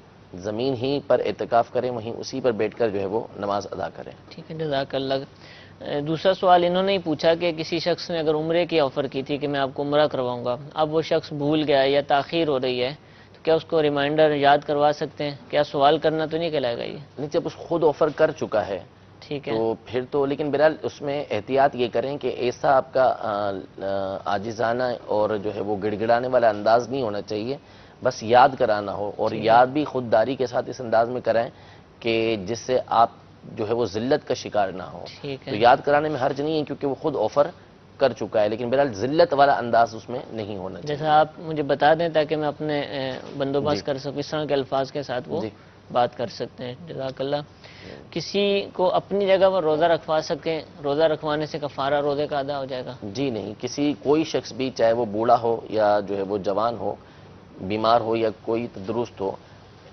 زمین ہی پر اعتکاف کریں، وہیں اسی پر بیٹھ کر جو ہے وہ نماز ادا کریں. ٹھیک ہے، جزاک اللہ. دوسرا سوال انہوں نے پوچھا کہ کسی شخص نے اگر عمرے کی آفر کی تھی کہ میں آپ کو عمرہ کرواؤں گا، اب وہ شخص بھول گیا یا تاخیر ہو رہی ہے، تو کیا اس کو ریمائنڈر یاد کروا سکتے ہیں؟ کیا سوال کرنا تو نہیں کہلائے گا یہ؟ نہیں، جب اس خود آفر کر چکا ہے ٹھیک ہے تو پھر تو، لیکن بہرحال اس میں احتیاط یہ کریں کہ ایسا آپ کا عاجزانہ اور جو ہے وہ گڑ گڑانے والا انداز نہیں ہونا چاہیے، بس یاد کرانا ہو، اور یاد بھی خودداری کے ساتھ اس انداز میں کرائیں کہ جس سے آپ جو ہے وہ ذلت کا شکار نہ ہو. ٹھیک ہے. تو یاد کرانے میں حرج نہیں ہے کیونکہ وہ خود آفر کر چکا ہے، لیکن بہرحال ذلت والا انداز اس میں نہیں ہونا چاہیے. جیسا آپ مجھے بتا دیں تاکہ میں اپنے بندوبست کر سکوں، اس طرح کے الفاظ کے ساتھ وہ بات کر سکتے ہیں. جزاک اللہ. کسی کو اپنی جگہ پر روزہ رکھوا سکیں، روزہ رکھوانے سے کفارہ روزے کا ادا ہو جائے گا؟ جی نہیں، کوئی شخص بھی، چاہے وہ بوڑھا ہو یا جو ہے وہ جوان ہو، بیمار ہو یا کوئی تندرست ہو،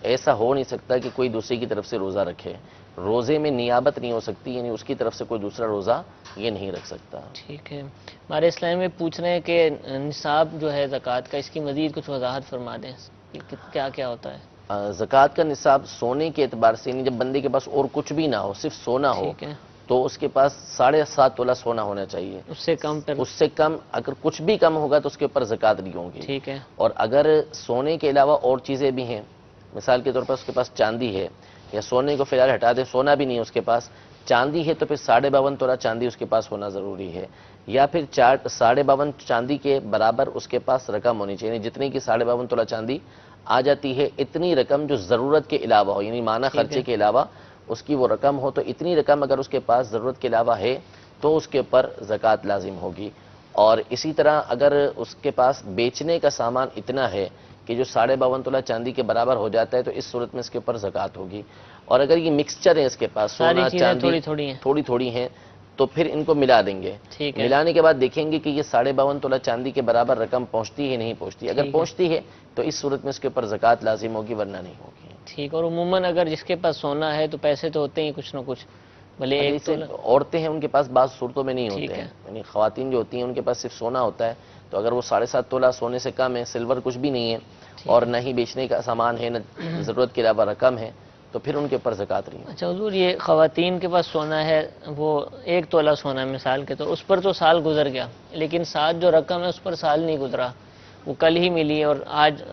ایسا ہو نہیں سکتا کہ کوئی دوسرے کی طرف سے روزہ رکھے. روزے میں نیابت نہیں ہو سکتی، یعنی اس کی طرف سے کوئی دوسرا روزہ یہ نہیں رکھ سکتا. ٹھیک ہے. ہمارے اسلام میں پوچھ رہے ہیں کہ نصاب جو ہے زکوٰۃ کا، اس کی مزید کچھ وضاحت فرما دیں، کیا کیا ہوتا ہے؟ زکوٰۃ کا نصاب سونے کے اعتبار سے، یعنی جب بندے کے پاس اور کچھ بھی نہ ہو، صرف سونا ہو، تو اس کے پاس 7.5 تولہ سونا ہونا چاہیے. اس سے کم اگر کچھ بھی کم ہوگا تو اس کے اوپر زکوٰۃ نہیں ہوگی. ٹھیک ہے. اور اگر سونے کے علاوہ اور چیزیں بھی ہیں، مثال کے طور پر اس کے پاس چاندی ہے، یا سونے کو فی الحال ہٹا دیں، سونا بھی نہیں ہے اس کے پاس، چاندی ہے، تو پھر 52.5 تولہ چاندی اس کے پاس ہونا ضروری ہے. یا پھر 52.5 چاندی کے برابر اس کے پاس رقم ہونی چاہیے، یعنی جتنی کی 52.5 تولہ چاندی آ جاتی ہے، اتنی رقم جو ضرورت کے علاوہ ہو، یعنی مانا خرچے کے علاوہ اس کی وہ رقم ہو، تو اتنی رقم اگر اس کے پاس ضرورت کے علاوہ ہے تو اس کے اوپر زکوٰۃ لازم ہوگی. اور اسی طرح اگر اس کے پاس بیچنے کا سامان اتنا ہے کہ جو 52.5 تولہ چاندی کے برابر ہو جاتا ہے، تو اس صورت میں اس کے اوپر زکوٰۃ ہوگی. اور اگر یہ مکسچر ہے، اس کے پاس سونا چاندی تھوڑی تھوڑی ہیں، تو پھر ان کو ملا دیں گے. ملانے کے بعد دیکھیں گے کہ یہ 52.5 تولہ چاندی کے برابر رقم پہنچتی ہے نہیں پہنچتی. اگر پہنچتی ہے تو اس صورت میں اس کے اوپر زکوٰۃ لازم ہوگی، ورنہ نہیں ہوگی. ٹھیک. اور عموماً اگر جس کے پاس سونا ہے تو پیسے تو ہوتے ہی کچھ نہ کچھ، بھلے ایک عورتیں ہیں ان کے پاس بعض صورتوں میں نہیں ہوتے ہیں، یعنی خواتین جو ہوتی ہیں ان کے پاس صرف سونا ہوتا ہے، تو اگر وہ 7.5 تولہ سونے سے کم ہے، سلور کچھ بھی نہیں ہے، اور نہ ہی بیچنے کا سامان ہے، نہ ضرورت کے علاوہ رقم ہے، تو پھر ان کے اوپر زکوٰۃ نہیں. اچھا حضور، یہ خواتین کے پاس سونا ہے، وہ 1 تولہ سونا ہے مثال کے طور، اس پر تو سال گزر گیا، لیکن ساتھ جو رقم ہے اس پر سال نہیں گزرا، وہ کل ہی ملی اور آج،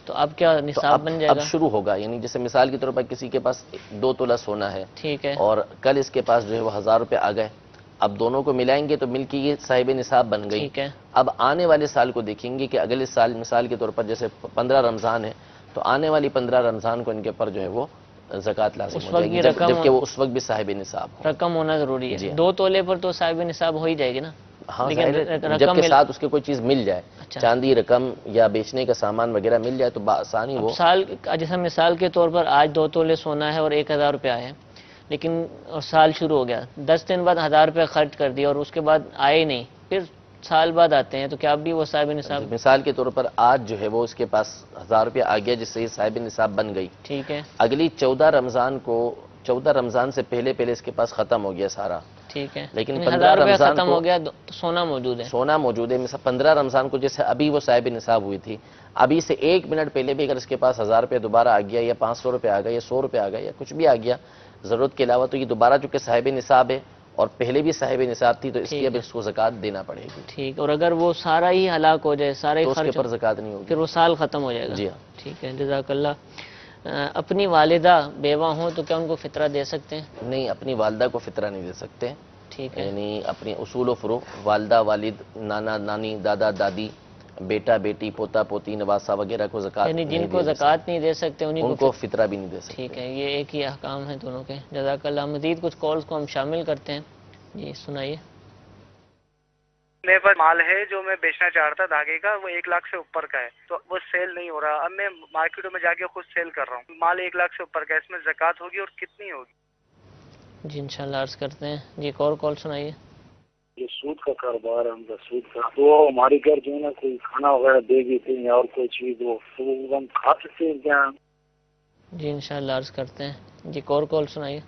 تو اب کیا نصاب بن جائے گا؟ اب شروع ہوگا، یعنی جیسے مثال کے طور پر کسی کے پاس 2 تولہ سونا ہے، ٹھیک ہے، اور کل اس کے پاس جو ہے وہ 1000 روپے آ گئے، اب دونوں کو ملائیں گے تو مل کے یہ صاحب نصاب بن گئی. ٹھیک ہے. اب آنے والے سال کو دیکھیں گے کہ اگلے سال مثال کے طور پر جیسے 15 رمضان ہے، تو آنے والی 15 رمضان کو ان کے اوپر جو ہے وہ زکوٰۃ لازم ہو جائے گی، جبکہ وہ اس وقت بھی صاحب نصاب ہو. رقم ہونا ضروری ہے. 2 تولے پر تو صاحب نصاب ہو ہی جائے گی نا؟ ہاں، جب کے ساتھ اس کے کوئی چیز مل جائے، چاندی رقم یا بیچنے کا سامان وغیرہ مل جائے تو بآسانی وہ. جیسا مثال کے طور پر آج 2 تولے سونا ہے اور 1000 روپے آئے، لیکن سال شروع ہو گیا، 10 دن بعد 1000 روپے خرچ کر دیا اور اس کے بعد آئے نہیں، پھر سال بعد آتے ہیں، تو کیا اب بھی وہ صاحب نصاب؟ مثال کے طور پر آج جو ہے وہ اس کے پاس 1000 روپے آ گیا، جس سے یہ صاحب نصاب بن گئی. ٹھیک ہے. اگلی 14 رمضان سے پہلے اس کے پاس ختم ہو گیا سارا. ٹھیک ہے. لیکن 15 رمضان ختم ہو گیا تو سونا موجود ہے. سونا موجود ہے. مثلا 15 رمضان کو جیسے ابھی وہ صاحب نصاب ہوئی تھی، ابھی سے 1 منٹ پہلے بھی اگر اس کے پاس 1000 روپے دوبارہ آ گیا، یا 500 روپے آ گیا، یا 100 روپے آ گیا، یا کچھ بھی آ گیا ضرورت کے علاوہ، تو یہ دوبارہ چونکہ صاحب نصاب ہے اور پہلے بھی صاحب نصاب تھی، تو اس کی اب اس کو زکوٰۃ دینا پڑے گی. ٹھیک. اور اگر وہ سارا ہی ہلاک ہو جائے، سارا ہی تو اس کے اوپر زکوٰۃ نہیں ہوگی، پھر وہ سال ختم ہو جائے گا. جی ہاں. ٹھیک ہے، جزاک اللہ. اپنی والدہ بیوہ ہوں تو کیا ان کو فطرہ دے سکتے ہیں؟ نہیں، اپنی والدہ کو فطرہ نہیں دے سکتے. ٹھیک ہے. یعنی اپنی اصول و فروع، والدہ والد، نانا نانی، دادا دادی، بیٹا بیٹی پوتا پوتی نواسا وغیرہ کو زکوٰۃ یعنی جن کو زکوٰۃ نہیں دے سکتے ان کو فطرہ بھی نہیں دے سکتے. ٹھیک ہے، یہ ایک ہی احکام ہیں دونوں کے. جزاک اللہ. مزید کچھ کالز کو ہم شامل کرتے ہیں. جی سنائیے. میرے پاس مال ہے جو میں بیچنا چاہ رہا تھا دھاگے کا، وہ 1 لاکھ سے اوپر کا ہے، تو وہ سیل نہیں ہو رہا. اب میں مارکیٹوں میں جا کے خود سیل کر رہا ہوں. مال 1 لاکھ سے اوپر کا ہے، اس میں زکوٰۃ ہوگی اور کتنی ہوگی؟ جی انشاءاللہ عرض کرتے ہیں. جی ایک اور کال سنائیے. یہ سود کا کاروبار ہے، ہم کا سود کا، تو ہماری گھر جو ہے نا کوئی کھانا وغیرہ دے گی تھی یا اور کوئی چیز ہو تو وہ ہم کھا سکتے ہیں کیا؟ جی انشاءاللہ عرض کرتے ہیں. جی ایک اور کال سنائیے.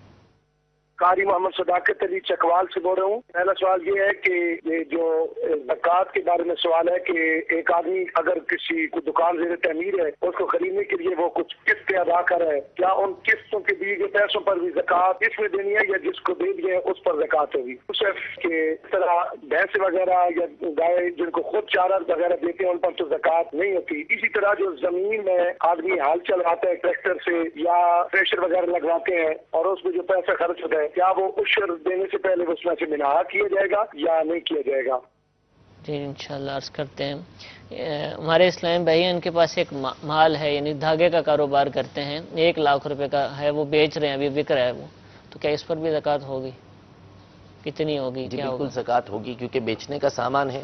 قاری محمد صداقت علی چکوال سے بول رہا ہوں. پہلا سوال یہ ہے کہ یہ جو زکوٰۃ کے بارے میں سوال ہے کہ ایک آدمی اگر کسی کو دکان زیر تعمیر ہے اس کو خریدنے کے لیے وہ کچھ قسطیں ادا کر رہا ہے، کیا ان قسطوں کے دیے گئے پیسوں پر بھی زکوٰۃ اس میں دینی ہے یا جس کو دے دیے اس پر زکوٰۃ ہوگی؟ صرف کہ اس طرح بھینس وغیرہ یا گائے جن کو خود چارہ وغیرہ دیتے ہیں ان پر تو زکوٰۃ نہیں ہوتی. اسی طرح جو زمین میں آدمی ہل چلاتا ہے ٹریکٹر سے یا پریشر وغیرہ لگواتے ہیں اور اس میں جو پیسہ خرچ ہوتا ہے کیا وہ عشر دینے سے پہلے اس میں سے منہا کیا جائے گا یا نہیں کیا جائے گا؟ جی انشاءاللہ عرض کرتے ہیں. ہمارے اسلام بھائی ان کے پاس ایک مال ہے، یعنی دھاگے کا کاروبار کرتے ہیں، 1 لاکھ روپے کا ہے، وہ بیچ رہے ہیں، ابھی بک رہا ہے وہ، تو کیا اس پر بھی زکوٰۃ ہوگی؟ کتنی ہوگی؟ جی کیا بالکل ہوگا؟ زکوٰۃ ہوگی، کیونکہ بیچنے کا سامان ہے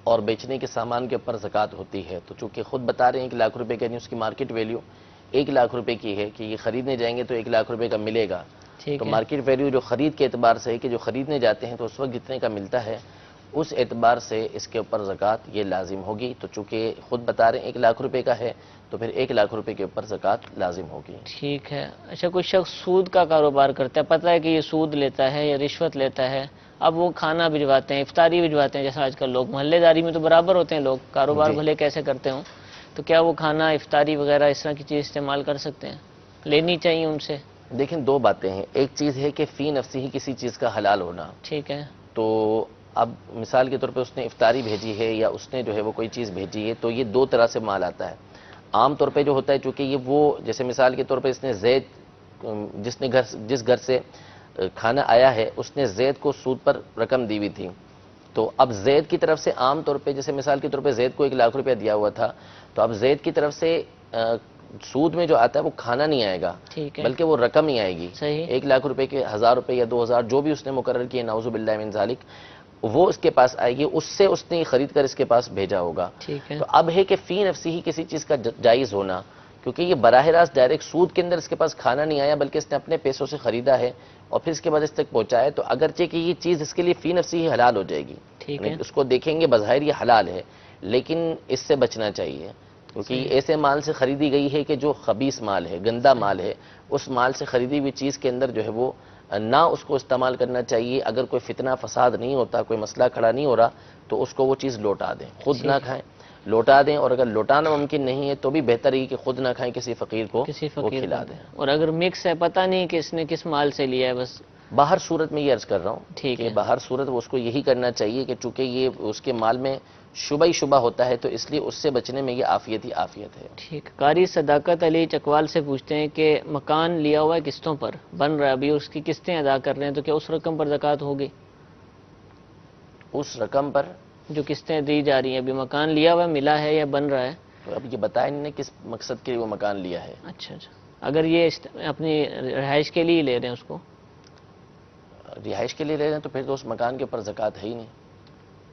اور بیچنے کے سامان کے اوپر زکوٰۃ ہوتی ہے. تو چونکہ خود بتا رہے ہیں 1 لاکھ روپے کا، یعنی اس کی مارکیٹ ویلیو 1 لاکھ روپے کی ہے کہ یہ خریدنے جائیں گے تو 1 لاکھ روپے کا ملے گا. تو مارکیٹ ویلیو جو خرید کے اعتبار سے ہے کہ جو خریدنے جاتے ہیں تو اس وقت جتنے کا ملتا ہے اس اعتبار سے اس کے اوپر زکوٰۃ یہ لازم ہوگی. تو چونکہ خود بتا رہے ہیں 1 لاکھ روپے کا ہے تو پھر 1 لاکھ روپے کے اوپر زکوٰۃ لازم ہوگی. ٹھیک ہے. اچھا کوئی شخص سود کا کاروبار کرتا ہے، پتہ ہے کہ یہ سود لیتا ہے یا رشوت لیتا ہے، اب وہ کھانا بھجواتے ہیں، افطاری بھجواتے ہیں، جیسا آج کل لوگ محلے داری میں تو برابر ہوتے ہیں لوگ، کاروبار بھلے کیسے کرتے ہوں، تو کیا وہ کھانا افطاری وغیرہ اس طرح کی چیز استعمال کر سکتے ہیں؟ لینی چاہیے ان سے؟ دیکھیں 2 باتیں ہیں. ایک چیز ہے کہ فی نفسی ہی کسی چیز کا حلال ہونا. ٹھیک ہے. تو اب مثال کے طور پہ اس نے افطاری بھیجی ہے یا اس نے جو ہے وہ کوئی چیز بھیجی ہے تو یہ 2 طرح سے مال آتا ہے. عام طور پہ جو ہوتا ہے چونکہ یہ وہ جیسے مثال کے طور پہ اس نے زید جس گھر سے کھانا آیا ہے اس نے زید کو سود پر رقم دی ہوئی تھی. تو اب زید کی طرف سے عام طور پہ جیسے مثال کے طور پہ زید کو 1 لاکھ روپیہ دیا ہوا تھا، تو اب زید کی طرف سے سود میں جو آتا ہے وہ کھانا نہیں آئے گا بلکہ وہ رقم ہی آئے گی. 1 لاکھ روپے کے 1000 روپے یا 2000 جو بھی اس نے مقرر کیے نعوذ باللہ من ذالک وہ اس کے پاس آئے گی، اس سے اس نے خرید کر اس کے پاس بھیجا ہوگا. تو اب ہے کہ فی نفسی ہی کسی چیز کا جائز ہونا، کیونکہ یہ براہ راست ڈائریکٹ سود کے اندر اس کے پاس کھانا نہیں آیا بلکہ اس نے اپنے پیسوں سے خریدا ہے اور پھر اس کے بعد اس تک پہنچایا، تو اگرچہ کہ یہ چیز اس کے لیے فی نفسی ہی حلال ہو جائے گی. اس کو دیکھیں گے بظاہر یہ حلال ہے لیکن اس سے بچنا چاہیے، کیونکہ یہ ایسے مال سے خریدی گئی ہے کہ جو خبیث مال ہے، گندا مال ہے. اس مال سے خریدی ہوئی چیز کے اندر جو ہے وہ نہ اس کو استعمال کرنا چاہیے. اگر کوئی فتنہ فساد نہیں ہوتا، کوئی مسئلہ کھڑا نہیں ہو رہا تو اس کو وہ چیز لوٹا دیں، خود نہ کھائیں، لوٹا دیں. اور اگر لوٹانا ممکن نہیں ہے تو بھی بہتر ہے کہ خود نہ کھائیں، کسی فقیر کو وہ کھلا دیں. اور اگر مکس ہے پتہ نہیں کہ اس نے کس مال سے لیا ہے، بس باہر صورت میں یہ عرض کر رہا ہوں کہ باہر صورت وہ اس کو یہی کرنا چاہیے کہ چونکہ یہ اس کے مال میں شبہ ہی شبہ ہوتا ہے تو اس لیے اس سے بچنے میں یہ عافیت ہی عافیت ہے. ٹھیک. قاری صداقت علی چکوال سے پوچھتے ہیں کہ مکان لیا ہوا ہے قسطوں پر، بن رہا ہے ابھی، اس کی قسطیں ادا کر رہے ہیں، تو کیا اس رقم پر زکوٰۃ ہوگی؟ اس رقم پر جو قسطیں دی جا رہی ہیں، ابھی مکان لیا ہوا ہے، ملا ہے یا بن رہا ہے؟ تو اب یہ بتایا نہیں کس مقصد کے لیے وہ مکان لیا ہے. اچھا اچھا. اگر یہ اپنی رہائش کے لیے لے رہے ہیں، اس کو رہائش کے لیے لے رہے ہیں تو پھر تو اس مکان کے اوپر زکوٰۃ ہے ہی نہیں.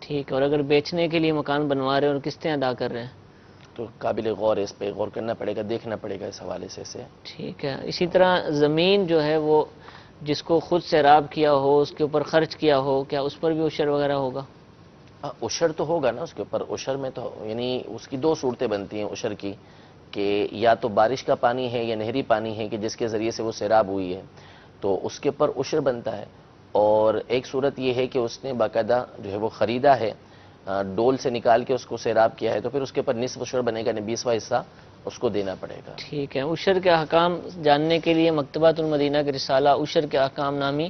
ٹھیک. اور اگر بیچنے کے لیے مکان بنوا رہے ہیں اور قسطیں ادا کر رہے ہیں تو قابل غور ہے، اس پہ غور کرنا پڑے گا، دیکھنا پڑے گا اس حوالے سے. ٹھیک ہے. اسی طرح زمین جو ہے وہ جس کو خود سیراب کیا ہو، اس کے اوپر خرچ کیا ہو، کیا اس پر بھی عشر وغیرہ ہوگا؟ عشر تو ہوگا نا اس کے اوپر. عشر میں تو یعنی اس کی 2 صورتیں بنتی ہیں عشر کی، کہ یا تو بارش کا پانی ہے یا نہری پانی ہے کہ جس کے ذریعے سے وہ سیراب ہوئی ہے تو اس کے اوپر عشر بنتا ہے. اور ایک صورت یہ ہے کہ اس نے باقاعدہ جو ہے وہ خریدا ہے، ڈول سے نکال کے اس کو سیراب کیا ہے تو پھر اس کے اوپر نصف عشر بنے گا، 20واں حصہ اس کو دینا پڑے گا. ٹھیک ہے. عشر کے احکام جاننے کے لیے مکتبۃ المدینہ کے رسالہ عشر کے احکام نامی،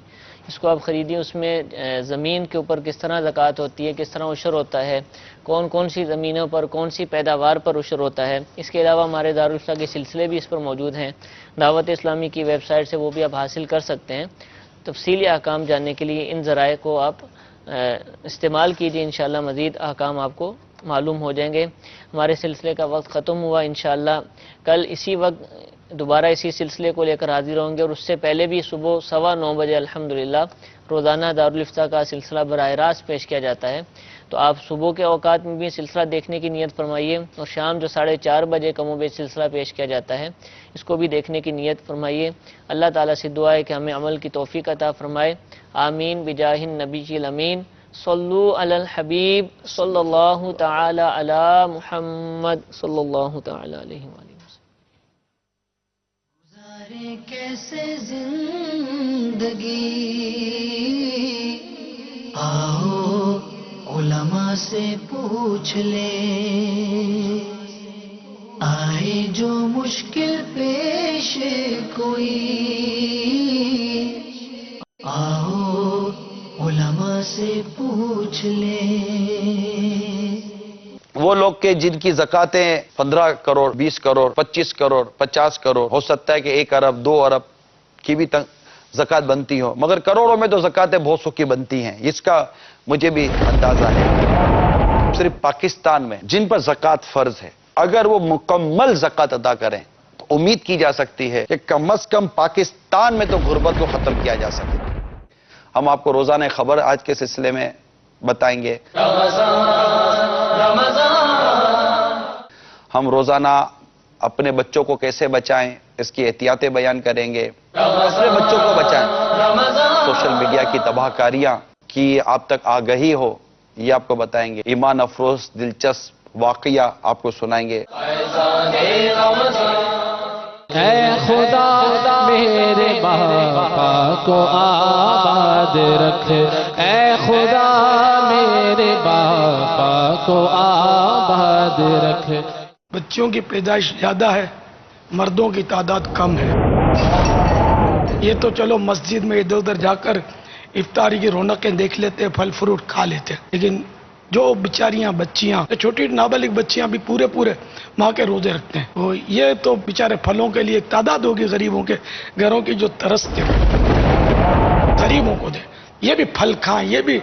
اس کو آپ خریدیے. اس میں زمین کے اوپر کس طرح زکوٰۃ ہوتی ہے، کس طرح عشر ہوتا ہے، کون کون سی زمینوں پر کون سی پیداوار پر عشر ہوتا ہے. اس کے علاوہ ہمارے دارالفلاح کے سلسلے بھی اس پر موجود ہیں، دعوت اسلامی کی ویب سائٹ سے وہ بھی آپ حاصل کر سکتے ہیں. تفصیلی احکام جاننے کے لیے ان ذرائع کو آپ استعمال کیجیے، انشاءاللہ مزید احکام آپ کو معلوم ہو جائیں گے۔ ہمارے سلسلے کا وقت ختم ہوا، انشاءاللہ کل اسی وقت دوبارہ اسی سلسلے کو لے کر حاضر ہوں گے، اور اس سے پہلے بھی صبح 9:15 بجے الحمدللہ روزانہ دارالفتہ کا سلسلہ براہ راست پیش کیا جاتا ہے۔ تو آپ صبح کے اوقات میں بھی سلسلہ دیکھنے کی نیت فرمائیے، اور شام جو 4:30 بجے کم و بیش سلسلہ پیش کیا جاتا ہے اس کو بھی دیکھنے کی نیت فرمائیے۔ اللہ تعالیٰ سے دعا ہے کہ ہمیں عمل کی توفیق عطا فرمائے، آمین بجاہ النبی الامین۔ صلو علی الحبیب صلی اللہ تعالی علی محمد صلی اللہ تعالی علیہ وآلہ وسلم۔ گزارے کیسے زندگی، آؤ علماء سے پوچھ لے، آئے جو مشکل پیش کوئی، آؤ علماء سے پوچھ لے۔ وہ لوگ کہ جن کی زکاتیں 15 کروڑ 20 کروڑ 25 کروڑ 50 کروڑ ہو سکتا ہے کہ 1 ارب 2 ارب کی بھی زکات بنتی ہو، مگر کروڑوں میں تو زکاتیں بہت سو کی بنتی ہیں، اس کا مجھے بھی اندازہ ہے۔ صرف پاکستان میں جن پر زکات فرض ہے اگر وہ مکمل زکات ادا کریں تو امید کی جا سکتی ہے کہ کم از کم پاکستان میں تو غربت کو ختم کیا جا سکے۔ ہم آپ کو روزانہ خبر آج کے سلسلے میں بتائیں گے۔ ہم روزانہ اپنے بچوں کو کیسے بچائیں اس کی احتیاطیں بیان کریں گے، اپنے بچوں کو بچائیں، سوشل میڈیا کی تباہ کاریاں کی آپ تک آگہی ہو یہ آپ کو بتائیں گے، ایمان افروز دلچسپ واقعہ آپ کو سنائیں گے۔ اے خدا میرے باقا کو آباد رکھ، اے خدا میرے باقا کو آباد رکھ۔ بچوں کی پیدائش زیادہ ہے، مردوں کی تعداد کم ہے۔ یہ تو چلو مسجد میں ادھر ادھر جا کر افطاری کی رونقیں دیکھ لیتے، پھل فروٹ کھا لیتے، لیکن جو بیچاریاں بچیاں چھوٹی نابالغ بچیاں بھی پورے ماں کے روزے رکھتے ہیں، یہ تو بیچارے پھلوں کے لیے ایک تعداد ہوگی غریبوں کے گھروں کی جو ترستے غریبوں کو دے، یہ بھی پھل کھائیں، یہ بھی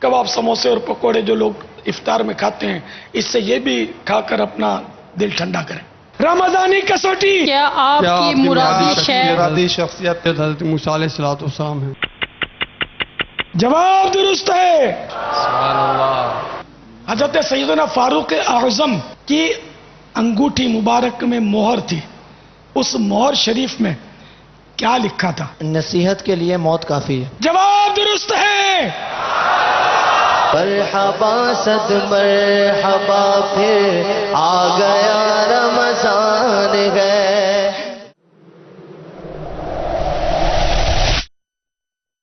کباب سموسے اور پکوڑے جو لوگ افطار میں کھاتے ہیں اس سے یہ بھی کھا کر اپنا دل ٹھنڈا کریں۔ رمضانی کسوٹی کیا آپ کی مرادی شخصیت حضرت موسیٰ علیہ السلام ہے؟ جواب درست ہے۔ سبحان اللہ۔ حضرت سیدنا فاروق اعظم کی انگوٹھی مبارک میں مہر تھی، اس مہر شریف میں کیا لکھا تھا؟ نصیحت کے لیے موت کافی ہے۔ جواب درست ہے۔ مرحبا صد مرحبا پھر آ گیا رمضان ہے۔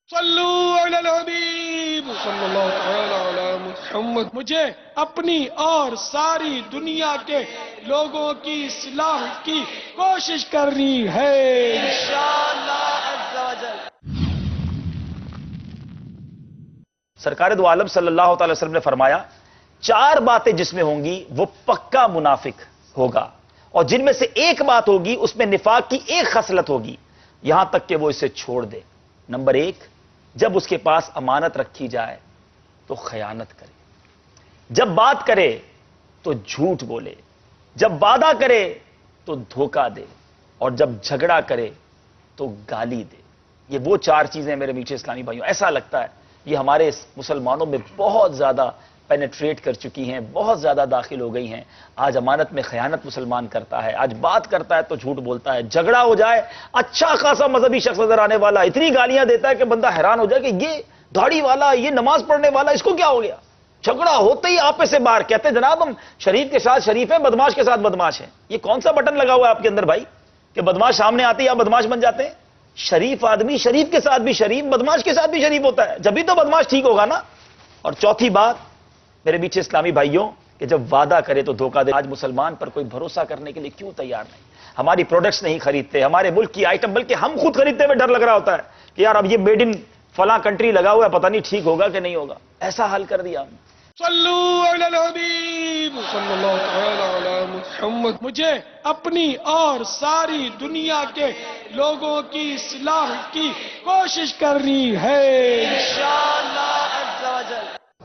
صلو علی الحبیب صلی اللہ علی محمد۔ مجھے اپنی اور ساری دنیا کے لوگوں کی اصلاح کی کوشش کرنی ہے انشاءاللہ عز و جل۔ سرکار دو عالم صلی اللہ تعالی وسلم نے فرمایا 4 باتیں جس میں ہوں گی وہ پکا منافق ہوگا، اور جن میں سے ایک بات ہوگی اس میں نفاق کی ایک خصلت ہوگی، یہاں تک کہ وہ اسے چھوڑ دے۔ نمبر 1، جب اس کے پاس امانت رکھی جائے تو خیانت کرے، جب بات کرے تو جھوٹ بولے، جب وعدہ کرے تو دھوکہ دے، اور جب جھگڑا کرے تو گالی دے۔ یہ وہ 4 چیزیں میرے میٹھے اسلامی بھائیوں، ایسا لگتا ہے یہ ہمارے مسلمانوں میں بہت زیادہ پینیٹریٹ کر چکی ہیں، بہت زیادہ داخل ہو گئی ہیں۔ آج امانت میں خیانت مسلمان کرتا ہے، آج بات کرتا ہے تو جھوٹ بولتا ہے، جھگڑا ہو جائے اچھا خاصا مذہبی شخص نظر آنے والا اتنی گالیاں دیتا ہے کہ بندہ حیران ہو جائے کہ یہ داڑھی والا، یہ نماز پڑھنے والا، اس کو کیا ہو گیا؟ جھگڑا ہوتے ہی آپے سے باہر کہتے ہیں جناب ہم شریف کے ساتھ شریف ہیں، بدماش کے ساتھ بدماش ہیں۔ یہ کون سا بٹن لگا ہوا ہے آپ کے اندر بھائی کہ بدماش سامنے آتے ہی آپ بدماش بن جاتے ہیں؟ شریف آدمی شریف کے ساتھ بھی شریف، بدماش کے ساتھ بھی شریف ہوتا ہے، جبھی تو بدماش ٹھیک ہوگا نا۔ اور چوتھی بات میرے میٹھے اسلامی بھائیوں کہ جب وعدہ کرے تو دھوکہ دے۔ آج مسلمان پر کوئی بھروسہ کرنے کے لیے کیوں تیار نہیں؟ ہماری پروڈکٹس نہیں خریدتے، ہمارے ملک کی آئٹم، بلکہ ہم خود خریدتے ہوئے ڈر لگ رہا ہوتا ہے کہ یار اب یہ میڈ ان فلاں کنٹری لگا ہوا ہے، پتہ نہیں ٹھیک ہوگا کہ نہیں ہوگا۔ ایسا حل کر دیا ہم نے۔ صلو علی الحبیب صلی اللہ علی محمد۔ مجھے اپنی اور ساری دنیا کے لوگوں کی اصلاح کی کوشش کرنی ہے انشاءاللہ عز و جل۔